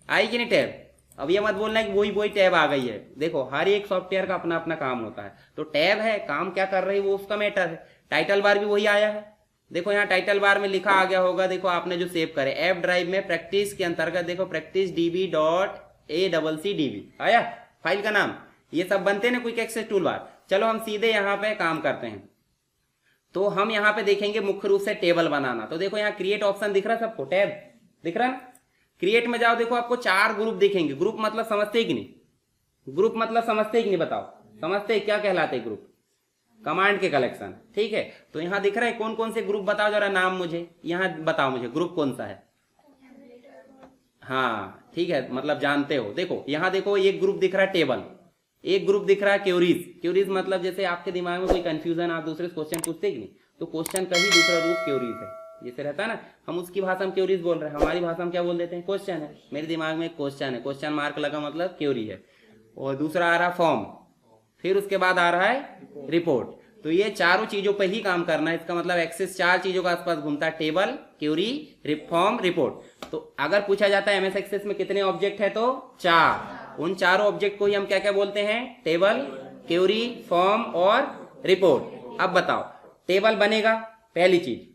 आई कि नहीं टैब? अब ये मत बोलना कि वही टैब आ गई है। देखो हर एक सॉफ्टवेयर का अपना अपना काम होता है, तो टैब है, काम क्या कर रही है वो उसका मैटर है। टाइटल बार भी वही आया है, देखो यहाँ टाइटल बार में लिखा आ गया होगा, देखो आपने जो सेव करे ऐप ड्राइव में प्रैक्टिस के अंतर्गत, देखो प्रैक्टिस db.ACCDB आया फाइल का नाम। ये सब बनते ना क्विक एक्सेस टूल बार। चलो हम सीधे यहाँ पे काम करते हैं। तो हम यहाँ पे देखेंगे मुख्य रूप से टेबल बनाना। तो देखो यहाँ क्रिएट ऑप्शन दिख रहा है सबको, टैब दिख रहा है। क्रिएट में जाओ, देखो आपको 4 ग्रुप दिखेंगे। ग्रुप मतलब समझते कि नहीं? ग्रुप मतलब समझते कि नहीं? बताओ, समझते क्या कहलाते ग्रुप? कमांड के कलेक्शन, ठीक है। तो यहाँ दिख रहा है कौन कौन से ग्रुप, बताओ जरा नाम मुझे, यहाँ बताओ मुझे ग्रुप कौन सा है। हाँ ठीक है, मतलब जानते हो। देखो यहाँ देखो एक ग्रुप दिख रहा है टेबल, एक ग्रुप दिख रहा है क्यूरीज मतलब जैसे आपके दिमाग में कोई कंफ्यूजन, आप दूसरे से क्वेश्चन पूछते कि नहीं, तो क्वेश्चन का ही दूसरा रूप क्यूरीज है। जैसे रहता है ना, हम उसकी भाषा में क्यूरीज बोल रहे हैं, हमारी भाषा में क्या बोल देते हैं? क्वेश्चन है। मेरे दिमाग में क्वेश्चन है, क्वेश्चन मार्क लगा मतलब क्यूरी है। और दूसरा आ रहा फॉर्म, फिर उसके बाद आ रहा है रिपोर्ट। तो ये चारों चीजों पर ही काम करना है। इसका मतलब एक्सेस 4 चीजों के आसपास घूमता है, टेबल, क्यूरी, फॉर्म, रिपोर्ट। तो अगर पूछा जाता है MS एक्सेस में कितने ऑब्जेक्ट है, तो 4। उन चारों ऑब्जेक्ट को ही हम क्या क्या बोलते हैं? टेबल, क्यूरी, फॉर्म और रिपोर्ट। अब बताओ, टेबल बनेगा पहली चीज।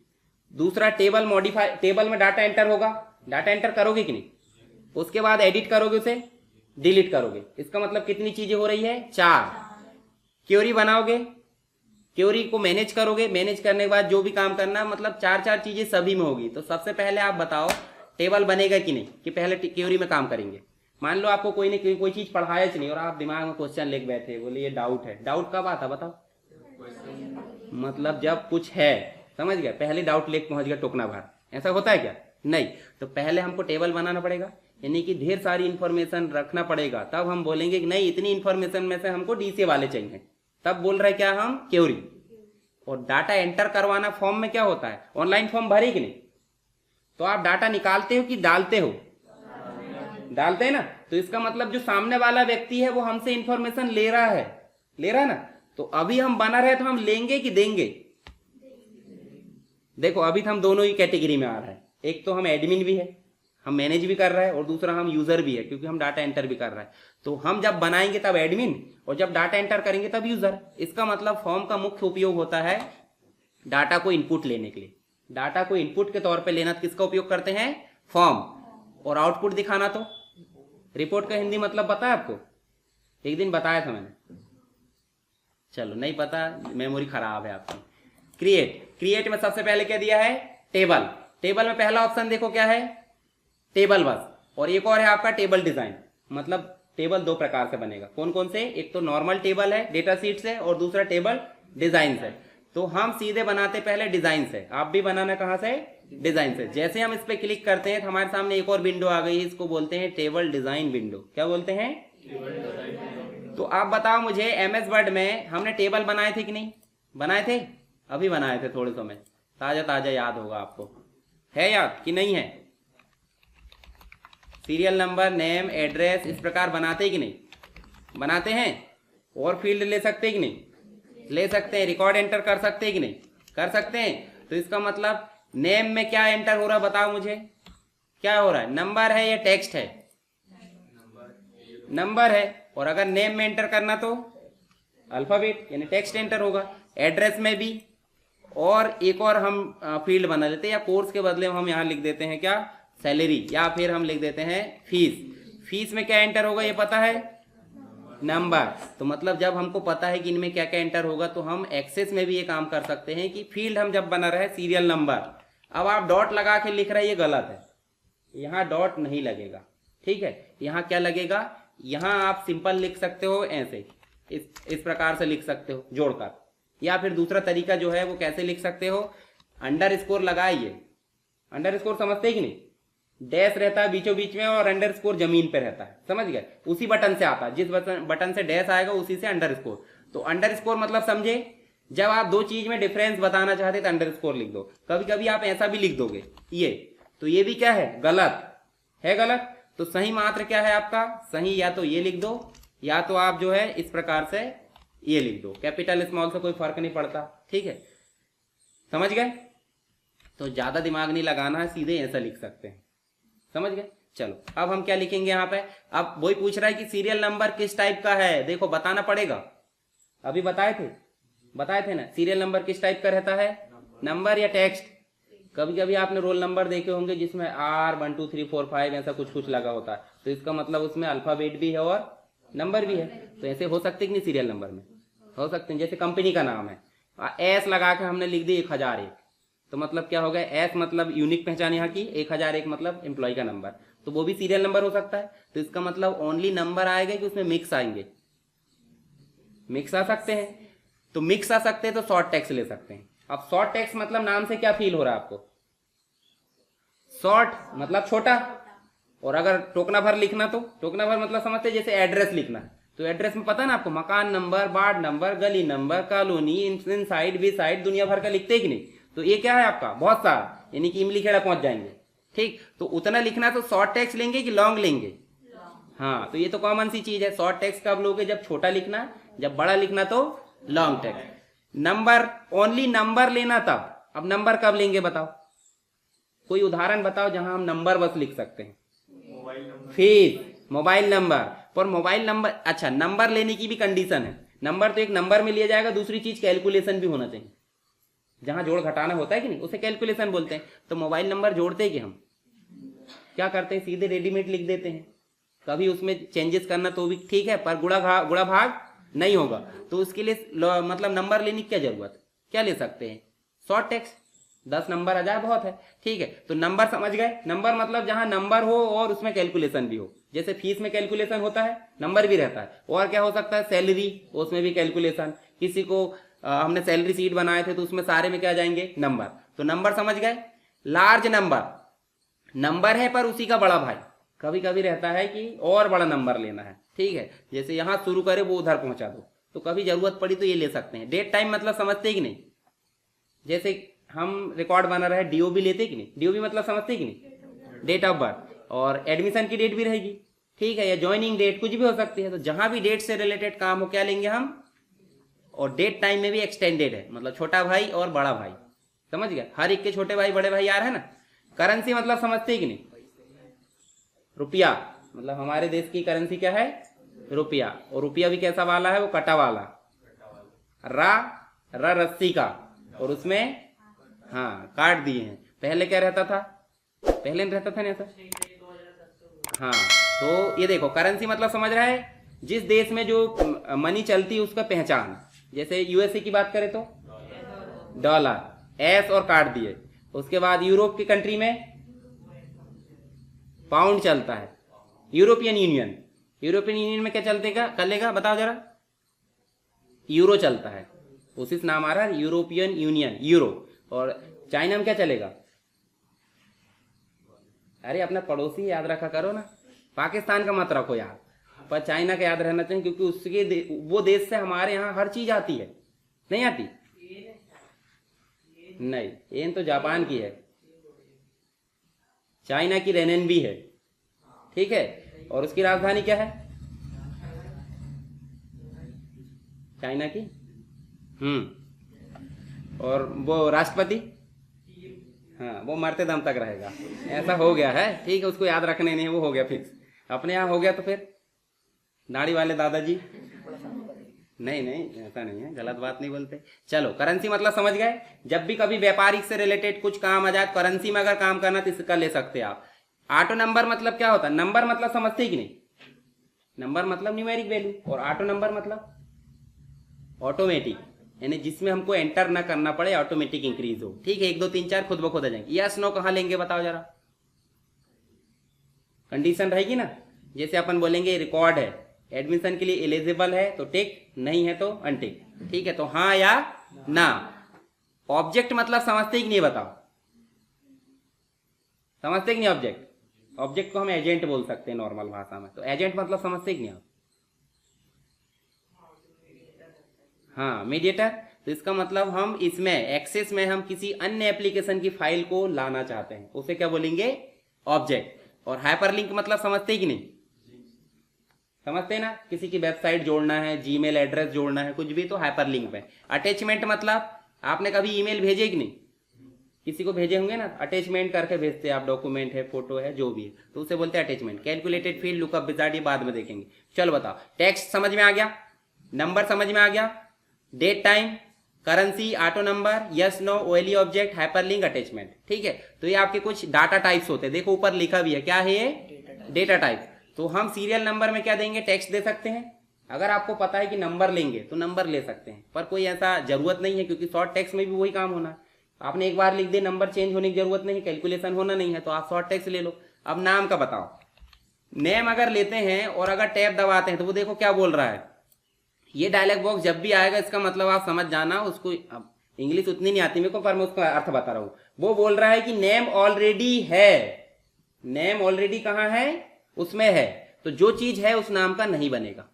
दूसरा टेबल मॉडिफाई, टेबल में डाटा एंटर होगा, डाटा एंटर करोगे कि नहीं? उसके बाद एडिट करोगे, उसे डिलीट करोगे। इसका मतलब कितनी चीजें हो रही है? 4। क्यूरी बनाओगे, क्यूरी को मैनेज करोगे, मैनेज करने के बाद जो भी काम करना, मतलब 4 चीजें सभी में होगी। तो सबसे पहले आप बताओ टेबल बनेगा कि नहीं, कि पहले क्यूरी में काम करेंगे। मान लो आपको कोई चीज पढ़ाया नहीं और आप दिमाग में क्वेश्चन लिख बैठे, बोले ये डाउट है। डाउट कब आता बताओ? मतलब जब कुछ है, समझ गया, पहले डाउट लेके पहुंच गया टोकना भर। ऐसा होता है क्या? नहीं। तो पहले हमको टेबल बनाना पड़ेगा, यानी कि ढेर सारी इंफॉर्मेशन रखना पड़ेगा, तब हम बोलेंगे कि नहीं इतनी इंफॉर्मेशन में से हमको डीसी वाले चाहिए, तब बोल रहे क्या हम? क्यूरी। और डाटा एंटर करवाना फॉर्म में क्या होता है? ऑनलाइन फॉर्म भरे कि नहीं? तो आप डाटा निकालते हो कि डालते हो? डालते हैं ना। तो इसका मतलब जो सामने वाला व्यक्ति है वो हमसे इंफॉर्मेशन ले रहा है ना। तो अभी हम बना रहे तो हम लेंगे कि देंगे? देखो अभी तो हम दोनों ही कैटेगरी में आ रहे हैं। एक तो हम एडमिन भी है, हम मैनेज भी कर रहे हैं, और दूसरा हम यूजर भी है, क्योंकि हम डाटा एंटर भी कर रहे हैं। तो हम जब बनाएंगे तब एडमिन, और जब डाटा एंटर करेंगे तब यूजर। इसका मतलब फॉर्म का मुख्य उपयोग होता है डाटा को इनपुट लेने के लिए। डाटा को इनपुट के तौर पे लेना किसका उपयोग करते हैं? फॉर्म। और आउटपुट दिखाना तो रिपोर्ट का हिंदी मतलब पता है आपको? एक दिन बताया था मैंने। चलो नहीं पता, मेमोरी खराब है आपकी। क्रिएट में सबसे पहले क्या दिया है, टेबल। टेबल में पहला ऑप्शन देखो क्या है, टेबल बस, और एक और है आपका टेबल डिजाइन। मतलब टेबल दो प्रकार से बनेगा, कौन कौन से, एक तो नॉर्मल टेबल है डेटा शीट से, और दूसरा टेबल डिजाइन से। तो हम सीधे बनाते पहले डिजाइन से, आप भी बनाना कहां से, डिजाइन से। जैसे हम इस पे क्लिक करते हैं तो हमारे सामने एक और विंडो आ गई, इसको बोलते हैं टेबल डिजाइन विंडो। क्या बोलते हैं, तो आप बताओ मुझे, एमएस वर्ड में हमने टेबल बनाए थे कि नहीं बनाए थे, अभी बनाए थे थोड़े समय, ताजा ताजा याद होगा आपको, है याद कि नहीं है। सीरियल नंबर, नेम, एड्रेस, इस प्रकार बनाते कि नहीं बनाते हैं। और फील्ड ले सकते कि नहीं ले सकते हैं। रिकॉर्ड एंटर कर सकते हैं कि नहीं कर सकते हैं। तो इसका मतलब नेम में क्या एंटर हो रहा है, बताओ मुझे क्या हो रहा है, नंबर है या टेक्स्ट है, नंबर है। और अगर नेम में एंटर करना तो अल्फाबेट यानी टेक्स्ट एंटर होगा। एड्रेस में भी, और एक और हम फील्ड बना लेते हैं, या कोर्स के बदले में हम यहाँ लिख देते हैं क्या, सैलरी, या फिर हम लिख देते हैं फीस। फीस में क्या एंटर होगा ये पता है, नंबर। तो मतलब जब हमको पता है कि इनमें क्या क्या एंटर होगा, तो हम एक्सेस में भी ये काम कर सकते हैं कि फील्ड हम जब बना रहे सीरियल नंबर, अब आप डॉट लगा के लिख रहे हैं, ये गलत है, यहाँ डॉट नहीं लगेगा, ठीक है। यहाँ क्या लगेगा, यहाँ आप सिंपल लिख सकते हो ऐसे, इस प्रकार से लिख सकते हो जोड़कर, या फिर दूसरा तरीका जो है वो कैसे लिख सकते हो, अंडर स्कोर लगाइए। अंडर स्कोर समझते हैं कि नहीं, डैश रहता है बीचों बीच में और अंडर स्कोर जमीन पे रहता है, समझ गए, उसी बटन से आता है, जिस बटन से डैश आएगा उसी से अंडर स्कोर। तो अंडर स्कोर मतलब समझे, जब आप दो चीज में डिफरेंस बताना चाहते तो अंडर स्कोर लिख दो। कभी कभी आप ऐसा भी लिख दोगे ये, तो ये भी क्या है, गलत है, गलत। तो सही मात्र क्या है आपका, सही या तो ये लिख दो, या तो आप जो है इस प्रकार से ये लिख दो, कैपिटल स्मॉल से कोई फर्क नहीं पड़ता, ठीक है, समझ गए। तो ज्यादा दिमाग नहीं लगाना है, सीधे ऐसा लिख सकते हैं, समझ गए। चलो अब हम क्या लिखेंगे यहाँ पे, अब वही पूछ रहा है कि सीरियल नंबर किस टाइप का है, देखो बताना पड़ेगा, अभी बताए थे ना, सीरियल नंबर किस टाइप का रहता है, नंबर या टेक्स्ट। कभी कभी आपने रोल नंबर देखे होंगे जिसमें R 1 2 3 4 5 ऐसा कुछ कुछ लगा होता है, तो इसका मतलब उसमें अल्फाबेट भी है और नंबर भी है। तो ऐसे हो सकते कि नहीं, सीरियल नंबर में हो सकते हैं। जैसे कंपनी का नाम है, S लगा के हमने लिख दी 1001, तो मतलब क्या हो गया, S मतलब यूनिक पहचान यहाँ की, 1001 मतलब एम्प्लॉय का नंबर, तो वो भी सीरियल नंबर हो सकता है। तो इसका मतलब ओनली नंबर आएगा कि उसमें मिक्स आएंगे, मिक्स आ सकते हैं। तो मिक्स आ सकते हैं तो शॉर्ट टेक्स्ट ले सकते हैं। अब शॉर्ट टेक्स्ट मतलब नाम से क्या फील हो रहा है आपको, शॉर्ट मतलब छोटा, और अगर टोकना भर लिखना तो टोकना भर मतलब समझते हैं, जैसे एड्रेस लिखना है तो एड्रेस में पता ना आपको, मकान नंबर, वार्ड नंबर, गली नंबर, कॉलोनी, इन साइड भी साइड, दुनिया भर का लिखते हैं कि नहीं। तो ये क्या है आपका बहुत सारा, यानी कि इमली खेड़ा पहुंच जाएंगे, ठीक। तो उतना लिखना तो शॉर्ट टेक्स्ट लेंगे कि लॉन्ग लेंगे, हाँ। तो ये तो कॉमन सी चीज है, शॉर्ट टेक्स्ट कब लोगे, जब छोटा लिखना, जब बड़ा लिखना तो long text. Number, only number लेना तब, अब नंबर कब लेंगे बताओ, कोई उदाहरण बताओ जहां हम नंबर बस लिख सकते हैं। फीस, मोबाइल नंबर, पर मोबाइल नंबर, अच्छा नंबर लेने की भी कंडीशन है, नंबर तो एक नंबर में लिया जाएगा, दूसरी चीज कैलकुलेशन भी होना चाहिए, जहां जोड़ घटाना होता है कि नहीं उसे कैलकुलेशन बोलते हैं। तो मोबाइल नंबर जोड़ते कि हम क्या करते हैं, सीधे रेडीमेड लिख देते हैं, कभी उसमें चेंजेस करना तो भी ठीक है, पर गुणा भाग नहीं होगा। तो उसके लिए मतलब नंबर लेने की क्या जरूरत, क्या ले सकते हैं, शॉर्ट टेक्स्ट, 10 नंबर आ जाए बहुत है, ठीक है। तो नंबर समझ गए, नंबर मतलब जहां नंबर हो और उसमें कैलकुलेशन भी हो, जैसे फीस में कैलकुलेशन होता है, नंबर भी रहता है। और क्या हो सकता है, सैलरी, उसमें भी कैलकुलेशन, किसी को हमने सैलरी सीट बनाए थे तो उसमें सारे में क्या जाएंगे, नंबर। तो नंबर समझ गए। लार्ज नंबर, नंबर है पर उसी का बड़ा भाई, कभी कभी रहता है कि और बड़ा नंबर लेना है, ठीक है, जैसे यहां शुरू करे वो उधर पहुंचा दो, तो कभी जरूरत पड़ी तो ये ले सकते हैं। डेट टाइम मतलब समझते हैं कि नहीं, जैसे हम रिकॉर्ड बना रहे हैं, डीओबी लेते कि नहीं, डीओबी मतलब समझते कि नहीं, डेट ऑफ बर्थ, और एडमिशन की डेट भी रहेगी, ठीक है, या ज्वाइनिंग डेट कुछ भी हो सकती है। तो जहां भी डेट से रिलेटेड काम हो क्या लेंगे हम, और डेट टाइम में भी एक्सटेंडेड है, मतलब छोटा भाई और बड़ा भाई, समझ गया, हर एक के छोटे भाई बड़े भाई यार है ना। करेंसी मतलब समझते कि नहीं, रुपया, मतलब हमारे देश की करेंसी क्या है, रुपया, और रुपया भी कैसा वाला है, वो कटा वाला, रा रस्सी का, और उसमें हाँ काट दिए हैं। पहले क्या रहता था, पहले नहीं रहता था ना ऐसा, हाँ। तो ये देखो करेंसी मतलब समझ रहा है, जिस देश में जो मनी चलती है उसका पहचान, जैसे यूएसए की बात करें तो डॉलर, एस और काट दिए। उसके बाद यूरोप की कंट्री में पाउंड चलता है। यूरोपियन यूनियन में क्या चलतेगा चलेगा बताओ जरा, यूरो चलता है, उसी से नाम आ रहा है यूरोपियन यूनियन, यूरो। और चाइना में क्या चलेगा, अरे अपना पड़ोसी याद रखा करो ना, पाकिस्तान का मत रखो यार, पर चाइना का याद रहना चाहिए, क्योंकि उसके वो देश से हमारे यहाँ हर चीज आती है। नहीं आती? नहीं, येन तो जापान की है, चाइना की रेनेनबी है, ठीक है। और उसकी राजधानी क्या है चाइना की? और वो राष्ट्रपति, हाँ वो मरते दम तक रहेगा, ऐसा हो गया है, ठीक है। उसको याद रखने नहीं, वो हो गया फिक्स, अपने यहाँ हो गया। तो फिर दाढ़ी वाले दादाजी, नहीं नहीं ऐसा नहीं है, गलत बात नहीं बोलते। चलो, करेंसी मतलब समझ गए। जब भी कभी व्यापारिक से रिलेटेड कुछ काम आ जाए, करेंसी में अगर काम करना तो इसका ले सकते हैं आप। ऑटो नंबर मतलब क्या होता है, नंबर मतलब समझते ही कि नहीं, नंबर मतलब न्यूमेरिक वैल्यू, और ऑटो नंबर मतलब ऑटोमेटिक, यानी जिसमें हमको एंटर ना करना पड़े, ऑटोमेटिक इंक्रीज हो, ठीक है। 1 2 3 4 खुद ब खुद आ जाएंगे। यस नो कहाँ लेंगे बताओ जरा, कंडीशन रहेगी ना। जैसे अपन बोलेंगे रिकॉर्ड है, एडमिशन के लिए एलिजिबल है तो टिक, नहीं है तो अनटिक, ठीक है। तो हाँ या ना। ऑब्जेक्ट मतलब समझते ही नहीं, बताओ समझते कि नहीं ऑब्जेक्ट? ऑब्जेक्ट को हम एजेंट बोल सकते हैं नॉर्मल भाषा में, तो एजेंट मतलब समझते कि नहीं आप? हाँ, मीडिएटर। तो इसका मतलब हम इसमें एक्सेस में हम किसी अन्य एप्लीकेशन की फाइल को लाना चाहते हैं, उसे क्या बोलेंगे, ऑब्जेक्ट। और हाइपरलिंक मतलब समझते कि नहीं, समझते ना, किसी की वेबसाइट जोड़ना है, जीमेल एड्रेस जोड़ना है, कुछ भी, तो हाइपरलिंक पे। अटैचमेंट मतलब आपने कभी ईमेल भेजे कि नहीं, किसी को भेजे होंगे ना, अटैचमेंट करके भेजते हैं आप, डॉक्यूमेंट है, फोटो है, जो भी है, तो उसे बोलते हैं attachment. Calculated field, lookup wizard, ये बाद में देखेंगे। चलो बताओ, टेक्स्ट समझ में आ गया, नंबर समझ में आ गया, date time, currency, auto number, yes no, OLE object, hyperlink, attachment, ठीक है। तो ये आपके कुछ डाटा टाइप्स होते हैं, देखो ऊपर लिखा भी है, क्या है ये, डेटा टाइप। तो हम सीरियल नंबर में क्या देंगे, टेक्स्ट दे सकते हैं। अगर आपको पता है कि नंबर लेंगे तो नंबर ले सकते हैं, पर कोई ऐसा जरूरत नहीं है, क्योंकि शॉर्ट टेक्स्ट में भी वही काम होना है। आपने एक बार लिख दिया, नंबर चेंज होने की जरूरत नहीं, कैलकुलेशन होना नहीं है, तो आप शॉर्ट टेक्स्ट ले लो। अब नाम का बताओ, नेम अगर लेते हैं और अगर टैब दबाते हैं तो वो देखो क्या बोल रहा है। ये डायलॉग बॉक्स जब भी आएगा, इसका मतलब आप समझ जाना, उसको अब इंग्लिश उतनी नहीं आती मेरे को, पर मैं उसका अर्थ बता रहा हूं। वो बोल रहा है कि नेम ऑलरेडी है, नेम ऑलरेडी कहां है, उसमें है, तो जो चीज है उस नाम का नहीं बनेगा,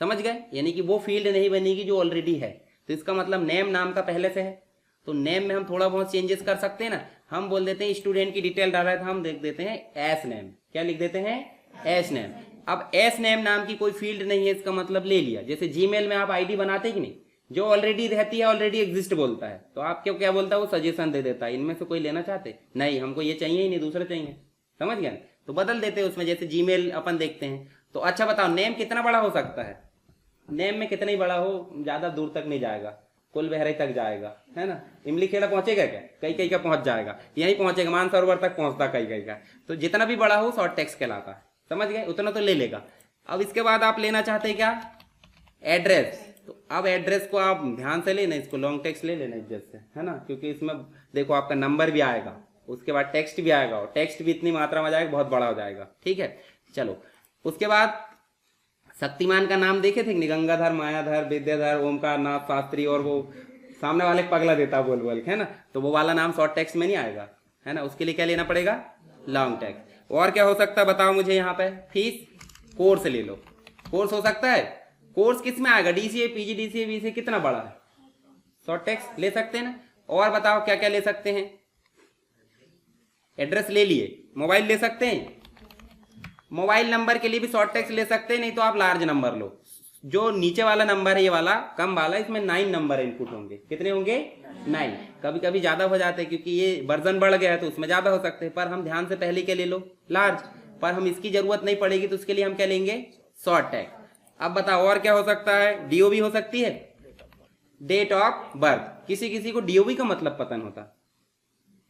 समझ गए, यानी कि वो फील्ड नहीं बनेगी जो ऑलरेडी है। तो इसका मतलब नेम नाम का पहले से है, तो नेम में हम थोड़ा बहुत चेंजेस कर सकते हैं ना। हम बोल देते हैं स्टूडेंट की डिटेल डाला है, तो हम देख देते हैं एस नेम, क्या लिख देते हैं, एस नेम। अब एस नेम नाम की कोई फील्ड नहीं है, इसका मतलब ले लिया। जैसे जीमेल में आप आईडी बनाते कि नहीं, जो ऑलरेडी रहती है, ऑलरेडी एग्जिस्ट बोलता है, तो आप क्यों क्या बोलता है, वो सजेशन दे देता है, इनमें से कोई लेना चाहते नहीं, हमको ये चाहिए ही नहीं, दूसरा चाहिए, समझ गया, तो बदल देते हैं उसमें। जैसे जीमेल अपन देखते हैं, तो अच्छा बताओ, नेम कितना बड़ा हो सकता है, नेम में कितना ही बड़ा हो, ज्यादा दूर तक नहीं जाएगा, कुल बहराई तक जाएगा, है ना। इमली खेड़ा पहुंचेगा क्या, कई कई का पहुंच जाएगा, यही पहुंचेगा, मानसरोवर तक पहुंचता कई कई का। तो जितना भी बड़ा हो शॉर्ट टेक्स्ट कहलाता है, समझ गए, उतना तो ले लेगा। अब इसके बाद आप लेना चाहते हैं क्या, एड्रेस। तो अब एड्रेस को आप ध्यान से लेना, इसको लॉन्ग टेक्स्ट ले लेना इज्जत से, है ना, क्योंकि इसमें देखो आपका नंबर भी आएगा, उसके बाद टेक्स्ट भी आएगा, और टेक्स्ट भी इतनी मात्रा में जाएगा, बहुत बड़ा हो जाएगा, ठीक है। चलो, उसके बाद शक्तिमान का नाम देखे थे, गंगाधर, मायाधर, विद्याधर, ओमकार नाथ शास्त्री, और वो सामने वाले पगला देता बोल बोल, है ना, तो वो वाला नाम शॉर्ट टेक्स्ट में नहीं आएगा, है ना, उसके लिए क्या लेना पड़ेगा, लॉन्ग टेक्स्ट। और क्या हो सकता है बताओ मुझे यहाँ पे, फीस, कोर्स ले लो, कोर्स हो सकता है। कोर्स किस में आएगा, डीसीए, पीजी डीसीए, बीसीए, कितना बड़ा है, शॉर्ट टेक्स्ट ले सकते हैं ना। और बताओ क्या क्या ले सकते हैं, एड्रेस ले लिए, मोबाइल ले सकते हैं, मोबाइल नंबर के लिए भी शॉर्ट टेक्स्ट ले सकते हैं, नहीं तो आप लार्ज नंबर लो। जो नीचे वाला नंबर है, ये वाला कम वाला, इसमें 9 नंबर इनपुट होंगे, कितने होंगे, 9। कभी कभी ज्यादा हो जाते हैं, क्योंकि ये वर्जन बढ़ गया है, तो उसमें ज्यादा हो सकते हैं, पर हम ध्यान से पहले के ले लो, लार्ज, पर हम इसकी जरूरत नहीं पड़ेगी, तो उसके लिए हम क्या लेंगे, शॉर्ट टेक्स्ट। अब बताओ और क्या हो सकता है, डीओबी हो सकती है, डेट ऑफ बर्थ। किसी किसी को डीओबी का मतलब पता नहीं होता,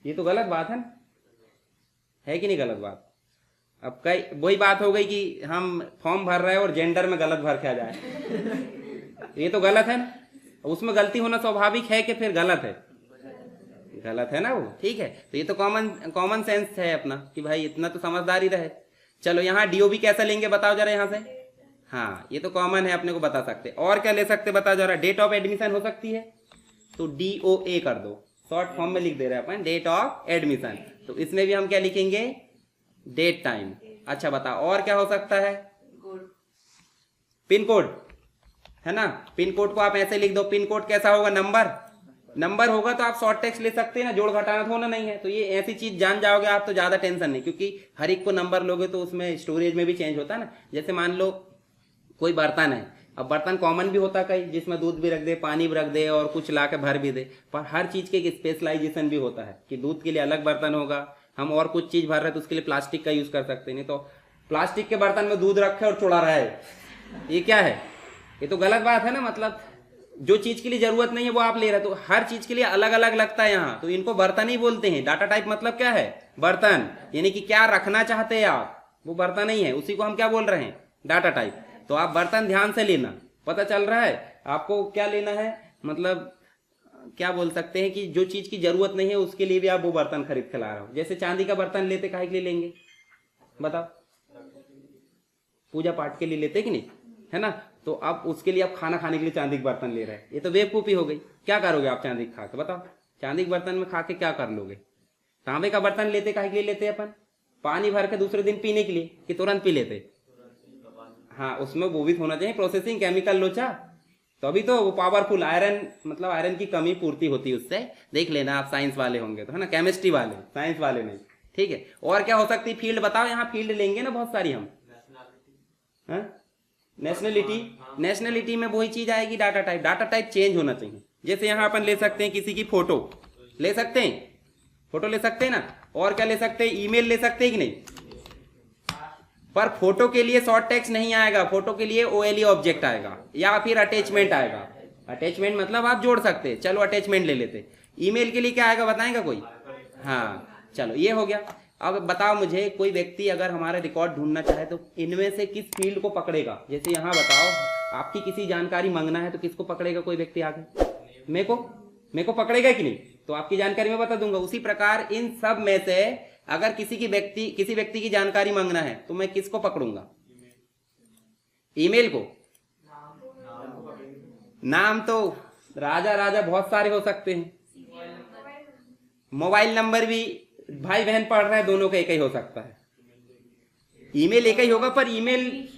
ये तो गलत बात है कि नहीं गलत बात। अब कई वही बात हो गई कि हम फॉर्म भर रहे हैं और जेंडर में गलत भर के आ जाए, ये तो गलत है ना। उसमें गलती होना स्वाभाविक है कि फिर गलत है? गलत है ना वो, ठीक है। तो ये तो कॉमन सेंस है अपना कि भाई इतना तो समझदारी रहे। चलो यहाँ डीओबी कैसा लेंगे बताओ जरा यहाँ से। हाँ ये तो कॉमन है, अपने को बता सकते। और क्या ले सकते बताओ जरा। डेट ऑफ एडमिशन हो सकती है तो DOA कर दो, शॉर्ट फॉर्म में लिख दे रहे हैं अपन, डेट ऑफ एडमिशन। तो इसमें भी हम क्या लिखेंगे, डेट टाइम। अच्छा बताओ और क्या हो सकता है, पिन कोड है ना। पिन कोड को आप ऐसे लिख दो, पिन कोड कैसा होगा, नंबर होगा तो आप शॉर्ट टेक्स्ट ले सकते हैं ना, जोड़ घटाना तो होना नहीं है। तो ये ऐसी चीज जान जाओगे आप तो ज्यादा टेंशन नहीं, क्योंकि हर एक को नंबर लोगे तो उसमें स्टोरेज में भी चेंज होता है ना। जैसे मान लो कोई बर्तन है, अब बर्तन कॉमन भी होता कहीं जिसमें दूध भी रख दे, पानी भी रख दे और कुछ ला के भर भी दे, पर हर चीज के एक स्पेशलाइजेशन भी होता है कि दूध के लिए अलग बर्तन होगा, हम और कुछ चीज भर रहे हैं तो उसके लिए प्लास्टिक का यूज कर सकते हैं। नहीं तो प्लास्टिक के बर्तन में दूध रखे और चुड़ा रहा है, ये क्या है, ये तो गलत बात है ना। मतलब जो चीज के लिए जरूरत नहीं है वो आप ले रहे, तो हर चीज के लिए अलग अलग लगता है यहाँ, तो इनको बर्तन ही बोलते हैं। डाटा टाइप मतलब क्या है, बर्तन, यानी कि क्या रखना चाहते हैं आप, वो बर्तन ही है, उसी को हम क्या बोल रहे हैं, डाटा टाइप। तो आप बर्तन ध्यान से लेना, पता चल रहा है आपको क्या लेना है। मतलब क्या बोल सकते हैं कि जो चीज की जरूरत नहीं है उसके लिए भी आप वो बर्तन खरीद के ला रहे हो। जैसे चांदी का बर्तन लेते काहे के लिए लेंगे बताओ, पूजा पाठ के लिए लेते कि नहीं, है ना। तो अब उसके लिए आप खाना खाने के लिए चांदी के बर्तन ले रहे हैं, ये तो बेवकूफी हो गई। क्या करोगे आप चांदी खा के बताओ, चांदी के बर्तन में खा के क्या कर लोगे। तांबे का बर्तन लेते काहे के लिए लेते अपन, पानी भर के दूसरे दिन पीने के लिए कि तुरंत पी लेते। हाँ उसमें वो भी होना चाहिए प्रोसेसिंग केमिकल लोचा, तो अभी तो वो पावरफुल आयरन, मतलब आयरन की कमी पूर्ति होती है उससे। देख लेना आप साइंस वाले होंगे तो, है ना, केमिस्ट्री वाले, साइंस वाले नहीं, ठीक है। और क्या हो सकती है, फील्ड बताओ, यहाँ फील्ड लेंगे ना बहुत सारी हम। नेशनलिटी में वही चीज आएगी, data type. Data type change होना चाहिए। जैसे यहाँ अपन ले सकते हैं किसी की फोटो ले सकते हैं, फोटो ले सकते हैं ना। और क्या ले सकते हैं, ईमेल ले सकते हैं कि नहीं। पर फोटो के लिए शॉर्ट टेक्स्ट नहीं आएगा, फोटो के लिए OLE ऑब्जेक्ट आएगा या फिर अटैचमेंट आएगा। अटैचमेंट मतलब आप जोड़ सकते हैं, चलो अटैचमेंट ले लेते। ईमेल के लिए क्या आएगा बताएगा कोई, हाँ चलो ये हो गया। अब बताओ मुझे, कोई व्यक्ति अगर हमारा रिकॉर्ड ढूंढना चाहे तो इनमें से किस फील्ड को पकड़ेगा। जैसे यहाँ बताओ आपकी किसी जानकारी मांगना है तो किसको पकड़ेगा कोई व्यक्ति आगे, मेरे को पकड़ेगा कि नहीं, तो आपकी जानकारी मैं बता दूंगा। उसी प्रकार इन सब में से अगर किसी व्यक्ति की जानकारी मांगना है तो मैं किसको पकड़ूंगा, ईमेल को। नाम तो राजा बहुत सारे हो सकते हैं, मोबाइल नंबर भी भाई बहन पढ़ रहे हैं दोनों का एक ही हो सकता है, ईमेल एक ही होगा। पर ईमेल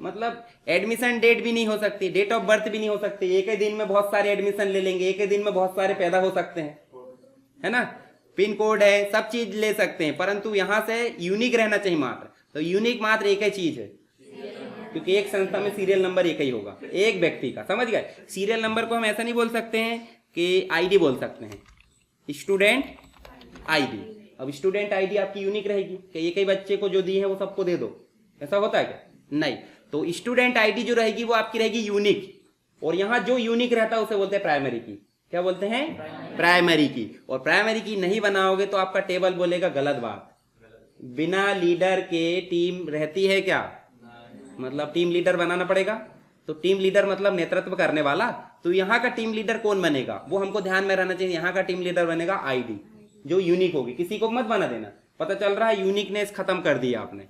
मतलब एडमिशन डेट भी नहीं हो सकती, डेट ऑफ बर्थ भी नहीं हो सकती। एक ही दिन में बहुत सारे एडमिशन ले लेंगे, एक ही दिन में बहुत सारे पैदा हो सकते हैं, है ना। पिन कोड है, सब चीज ले सकते हैं, परंतु यहां से यूनिक रहना चाहिए मात्र। तो यूनिक मात्र एक ही चीज है, क्योंकि एक संस्था में सीरियल नंबर एक ही होगा एक व्यक्ति का, समझ गए। सीरियल नंबर को हम ऐसा नहीं बोल सकते हैं कि आईडी बोल सकते हैं, स्टूडेंट आईडी। अब स्टूडेंट आईडी आपकी यूनिक रहेगी कि एक ही बच्चे को जो दी है वो सबको दे दो, ऐसा होता है क्या, नहीं। तो स्टूडेंट आईडी जो रहेगी वो आपकी रहेगी यूनिक, और यहाँ जो यूनिक रहता है उसे बोलते हैं प्राइमरी की। क्या बोलते हैं, प्राइमरी की। और प्राइमरी की नहीं बनाओगे तो आपका टेबल बोलेगा गलत बात। बिना लीडर के टीम रहती है क्या, मतलब टीम लीडर बनाना पड़ेगा। तो टीम लीडर मतलब नेतृत्व करने वाला। तो यहाँ का टीम लीडर कौन बनेगा वो हमको ध्यान में रहना चाहिए। यहाँ का टीम लीडर बनेगा आईडी जो यूनिक होगी, किसी को मत बना देना। पता चल रहा है यूनिकनेस खत्म कर दिया आपने।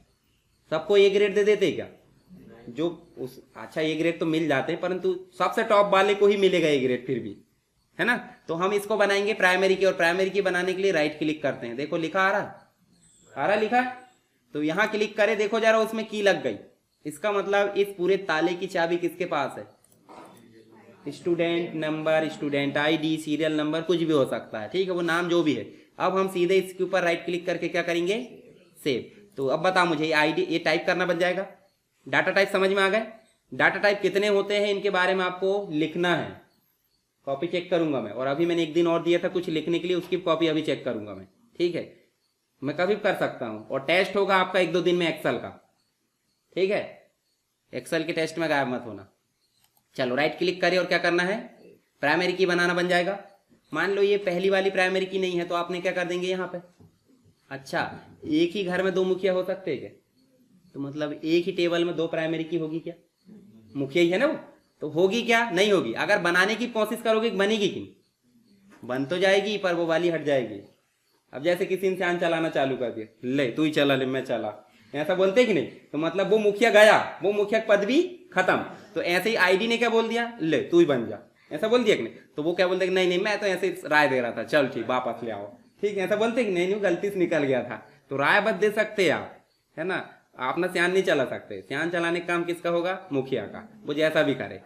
सबको ए ग्रेड दे देते क्या, जो उस अच्छा ए ग्रेड तो मिल जाते हैं, परंतु सबसे टॉप वाले को ही मिलेगा ए ग्रेड फिर भी, है ना। तो हम इसको बनाएंगे प्राइमरी की, और प्राइमरी की बनाने के लिए राइट क्लिक करते हैं। देखो लिखा आ रहा लिखा है, तो यहाँ क्लिक करे, देखो जरा उसमें की लग गई। इसका मतलब इस पूरे ताले की चाबी किसके पास है, student number, student ID, serial number, कुछ भी हो सकता है, ठीक है, वो नाम जो भी है। अब हम सीधे इसके ऊपर राइट क्लिक करके क्या करेंगे, सेव। तो अब बताओ मुझे आईडी, ये टाइप करना बन जाएगा। डाटा टाइप समझ में आ गए। डाटा टाइप कितने होते हैं इनके बारे में आपको लिखना है, कॉपी चेक करूंगा मैं। और अभी मैंने एक दिन और दिया था कुछ लिखने के लिए, उसकी कॉपी अभी चेक करूंगा मैं, ठीक है, मैं कभी कर सकता हूं। और टेस्ट होगा आपका 1-2 दिन में एक्सेल का, ठीक है, एक्सेल के टेस्ट में गायब मत होना। चलो राइट क्लिक करिए और क्या करना है, प्राइमरी की बनाना बन जाएगा। मान लो ये पहली वाली प्राइमरी की नहीं है तो आपने क्या कर देंगे यहाँ पे, अच्छा एक ही घर में 2 मुखिया हो सकते हैं क्या, तो मतलब एक ही टेबल में 2 प्राइमरी की होगी क्या, मुखिया ही है ना वो, तो होगी क्या, नहीं होगी। अगर बनाने की कोशिश करोगे बनेगी कि नहीं, बन तो जाएगी पर वो वाली हट जाएगी। अब जैसे किसी इंसान चलाना चालू कर दिया, ले तू ही चला, ले मैं चला, ऐसा बोलते कि नहीं, तो मतलब वो मुखिया गया, वो मुखिया पद भी खत्म। तो ऐसे ही आईडी ने क्या बोल दिया, ले तू ही बन जा, ऐसा बोल दिया कि नहीं, तो वो क्या बोलते कि नहीं नहीं मैं तो ऐसे राय दे रहा था, चल ठीक वापस ले आओ, ठीक है, ऐसा बोलते कि नहीं नहीं गलती से निकल गया था। तो राय बद दे सकते आप, है ना, आप ना सियान नहीं चला सकते। सियान चलाने का काम किसका होगा, मुखिया का, वो जैसा भी करे।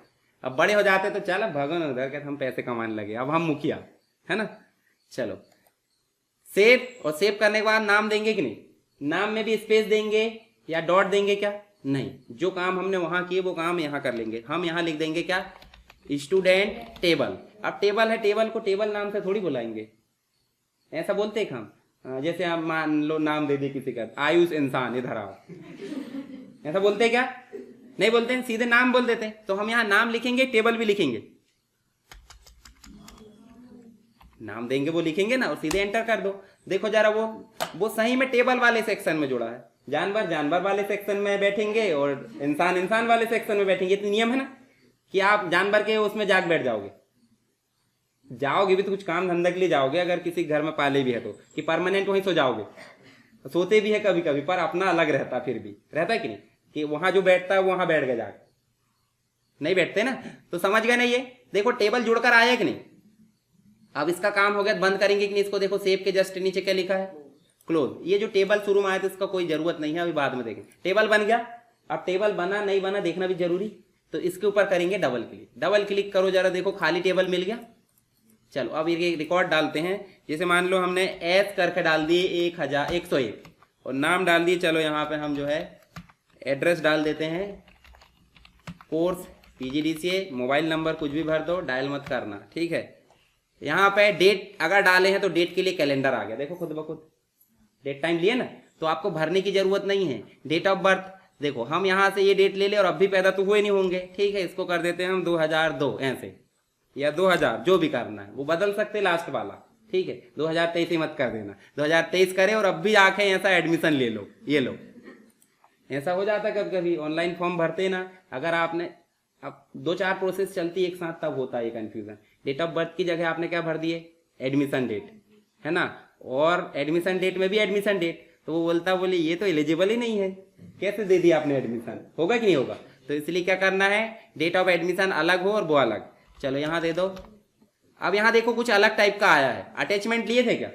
अब बड़े हो जाते तो चल भगवान उधर के हम पैसे कमाने लगे, अब हम मुखिया, है ना। चलो सेव, और सेव करने के बाद नाम देंगे कि नहीं, नाम में भी स्पेस देंगे या डॉट देंगे क्या, नहीं, जो काम हमने वहां किए वो काम यहाँ कर लेंगे। हम यहाँ लिख देंगे क्या, स्टूडेंट टेबल। अब टेबल है, टेबल को टेबल नाम से थोड़ी बुलाएंगे, ऐसा बोलते हैं हम। जैसे आप मान लो नाम दे दिए किसी का, आयुष इंसान इधर आओ, ऐसा बोलते हैं क्या, नहीं बोलते हैं, सीधे नाम बोल देते हैं। तो हम यहाँ नाम लिखेंगे, टेबल भी लिखेंगे, नाम देंगे वो लिखेंगे ना, और सीधे एंटर कर दो। देखो जरा वो सही में टेबल वाले सेक्शन में जुड़ा है, जानवर जानवर वाले सेक्शन में बैठेंगे और इंसान इंसान वाले सेक्शन में बैठेंगे। ये तो नियम है ना कि आप जानवर के उसमें जाग बैठ जाओगे, जाओगे भी तो कुछ काम धंधा के लिए जाओगे, अगर किसी घर में पाले भी है तो, कि परमानेंट वहीं सो जाओगे, सोते भी है कभी कभी, पर अपना अलग रहता, फिर भी रहता है कि नहीं, कि वहां जो बैठता है वहां बैठ गया, जाग नहीं बैठते ना। तो समझ गए ना, ये देखो टेबल जुड़कर आया कि नहीं। अब इसका काम हो गया, बंद करेंगे कि नहीं इसको, देखो सेव के जस्ट नीचे क्या लिखा है, क्लोज। ये जो टेबल शुरू में आया था इसका कोई जरूरत नहीं है, अभी बाद में देखेंगे। टेबल बन गया, अब टेबल बना नहीं बना देखना भी जरूरी, तो इसके ऊपर करेंगे डबल क्लिक। डबल क्लिक करो जरा, देखो खाली टेबल मिल गया। चलो अब ये रिकॉर्ड डालते हैं, जैसे मान लो हमने एस करके डाल दिए 1101 और नाम डाल दिए। चलो यहाँ पे हम जो है एड्रेस डाल देते हैं, कोर्स PGDCA, मोबाइल नंबर कुछ भी भर दो, डायल मत करना, ठीक है। यहाँ पे डेट अगर डाले हैं तो डेट के लिए कैलेंडर आ गया, देखो खुद ब खुद डेट टाइम लिए ना, तो आपको भरने की जरूरत नहीं है। डेट ऑफ बर्थ देखो, हम यहाँ से ये डेट ले ले और अब भी पैदा तो हुए नहीं होंगे, ठीक है, इसको कर देते हैं हम 2002 ऐसे, या 2000, जो भी करना है वो बदल सकते लास्ट वाला, ठीक है। 2023 ही मत कर देना, 2023 करे और अब भी आके ऐसा एडमिशन ले लो, ये लो, ऐसा हो जाता है कभी कभी। ऑनलाइन फॉर्म भरते ना, अगर आपने अब 2-4 प्रोसेस चलती एक साथ, तब होता है ये कन्फ्यूजन। डेट ऑफ बर्थ की जगह आपने क्या भर दिए, एडमिशन डेट, है ना, और एडमिशन डेट में भी एडमिशन डेट, तो वो बोलता बोले ये तो एलिजिबल ही नहीं है, कैसे दे दिया आपने एडमिशन, होगा कि नहीं होगा। तो इसलिए क्या करना है, डेट ऑफ एडमिशन अलग हो और वो अलग। चलो यहाँ दे दो। अब यहाँ देखो कुछ अलग टाइप का आया है, अटैचमेंट लिए थे क्या,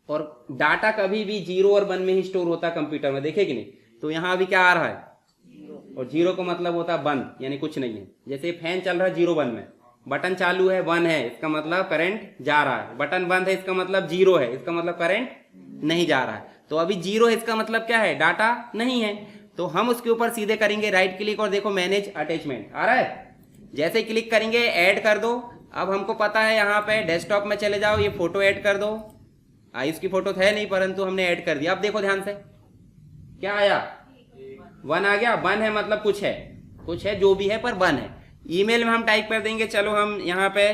और डाटा कभी भी 0 और 1 में ही स्टोर होता है कंप्यूटर में, देखे कि नहीं। तो यहाँ अभी क्या आ रहा है, और 0 का मतलब होता है बंद, यानी कुछ नहीं है। जैसे फैन चल रहा है 0-1 में, बटन चालू है 1 है, इसका मतलब करंट जा रहा है, बटन बंद है इसका मतलब 0 है, इसका मतलब करंट नहीं जा रहा है। तो अभी 0 है, इसका मतलब क्या है, डाटा नहीं है। तो हम उसके ऊपर सीधे करेंगे राइट क्लिक और देखो मैनेज अटैचमेंट आ रहा है, जैसे क्लिक करेंगे ऐड कर दो। अब हमको पता है यहाँ पे डेस्कटॉप में चले जाओ, ये फोटो ऐड कर दो। आयुष की फोटो है नहीं, परंतु हमने ऐड कर दिया। अब देखो ध्यान से क्या आया, 1 आ गया। 1 है मतलब कुछ है जो भी है, पर 1 है। ईमेल में हम टाइप कर देंगे, चलो हम यहाँ पे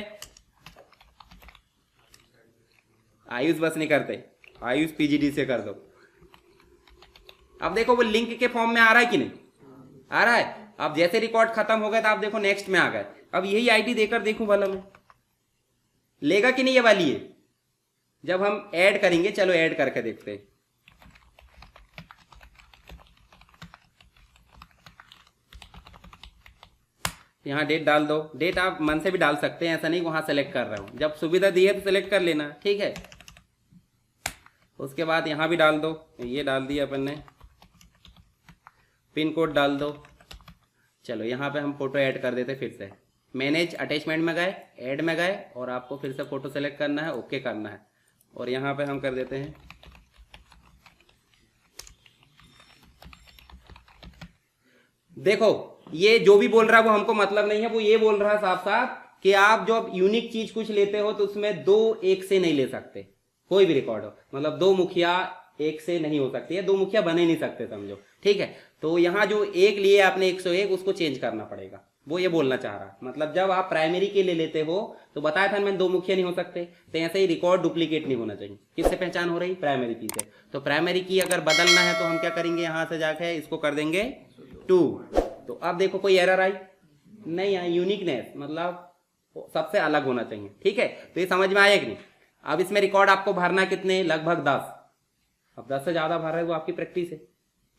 आयुष बस नहीं करते, आयुष PGD से कर दो। अब देखो वो लिंक के फॉर्म में आ रहा है कि नहीं, आ रहा है। अब जैसे रिकॉर्ड खत्म हो गया तो आप देखो नेक्स्ट में आ गए। अब यही आईडी देकर देखूं भला मैं लेगा कि नहीं ये वाली है, जब हम ऐड करेंगे। चलो ऐड करके देखते हैं। यहाँ डेट डाल दो, डेट आप मन से भी डाल सकते हैं, ऐसा नहीं वहां सेलेक्ट कर रहा हूं, जब सुविधा दी है तो सेलेक्ट कर लेना, ठीक है। उसके बाद यहाँ भी डाल दो, ये डाल दिया अपन ने, पिन कोड डाल दो। चलो यहाँ पे हम फोटो ऐड कर देते फिर से। मैनेज अटैचमेंट में गए, ऐड में गए, और आपको फिर से फोटो सेलेक्ट करना है, ओके करना है, और यहाँ पे हम कर देते हैं देखो ये जो भी बोल रहा है वो हमको मतलब नहीं है, वो ये बोल रहा है साफ साफ कि आप जो यूनिक चीज कुछ लेते हो तो उसमें 2 एक से नहीं ले सकते, कोई भी रिकॉर्ड हो, मतलब 2 मुखिया एक से नहीं हो सकती है, 2 मुखिया बने नहीं सकते, समझो, ठीक है। तो यहाँ जो एक लिए आपने 101, उसको चेंज करना पड़ेगा, वो ये बोलना चाह रहा है। मतलब जब आप प्राइमरी के लिए लेते हो तो बताया था मैंने 2 मुखिया नहीं हो सकते, तो ऐसे ही रिकॉर्ड डुप्लीकेट नहीं होना चाहिए। किससे पहचान हो रही, प्राइमरी की से। तो प्राइमरी की अगर बदलना है तो हम क्या करेंगे, यहाँ से जाके इसको कर देंगे 2। तो अब देखो कोई एरर आई, नहीं है, यूनिकनेस मतलब सबसे अलग होना चाहिए। ठीक है, तो ये समझ में आया कि नहीं। अब इसमें रिकॉर्ड आपको भरना कितने, लगभग 10। अब 10 से ज्यादा भर रहे वो आपकी प्रैक्टिस है।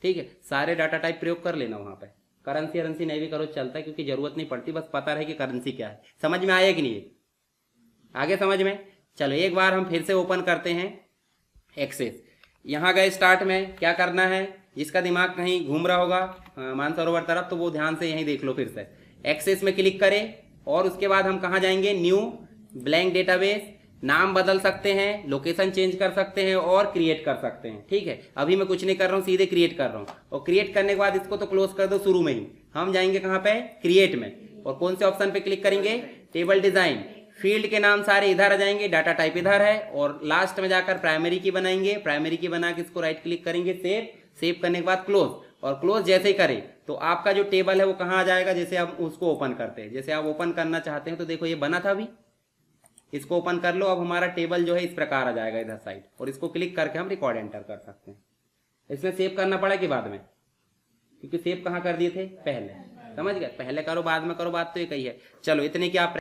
ठीक है, सारे डाटा टाइप प्रयोग कर लेना वहां पे। करेंसी करेंसी नहीं भी करो चलता है, क्योंकि जरूरत नहीं पड़ती, बस पता रहे कि करेंसी क्या है। समझ में आया कि नहीं, आगे समझ में। चलो एक बार हम फिर से ओपन करते हैं एक्सेस। यहाँ गए स्टार्ट में, क्या करना है, जिसका दिमाग कहीं घूम रहा होगा मानसरोवर तरफ, तो वो ध्यान से यहीं देख लो। फिर से एक्सेस में क्लिक करें और उसके बाद हम कहाँ जाएंगे, न्यू ब्लैंक डेटाबेस। नाम बदल सकते हैं, लोकेशन चेंज कर सकते हैं और क्रिएट कर सकते हैं। ठीक है, अभी मैं कुछ नहीं कर रहा हूँ, सीधे क्रिएट कर रहा हूँ। और क्रिएट करने के बाद इसको तो क्लोज कर दो शुरू में ही। हम जाएंगे कहाँ पे, क्रिएट में, और कौन से ऑप्शन पे क्लिक करेंगे, टेबल डिजाइन। फील्ड के नाम सारे इधर आ जाएंगे, डाटा टाइप इधर है, और लास्ट में जाकर प्राइमरी की बनाएंगे। प्राइमरी की बना के इसको राइट क्लिक करेंगे, सेव करने के बाद क्लोज। और क्लोज जैसे ही करें तो आपका जो टेबल है वो कहाँ आ जाएगा, जैसे हम उसको ओपन करते हैं। जैसे आप ओपन करना चाहते हैं तो देखो ये बना था अभी, इसको ओपन कर लो। अब हमारा टेबल जो है इस प्रकार आ जाएगा इधर साइड, और इसको क्लिक करके हम रिकॉर्ड एंटर कर सकते हैं। इसमें सेव करना पड़ा कि बाद में, क्योंकि सेव कहाँ कर दिए थे, पहले। समझ गए, पहले करो बाद में करो, बात तो एक ही है। चलो इतने की आप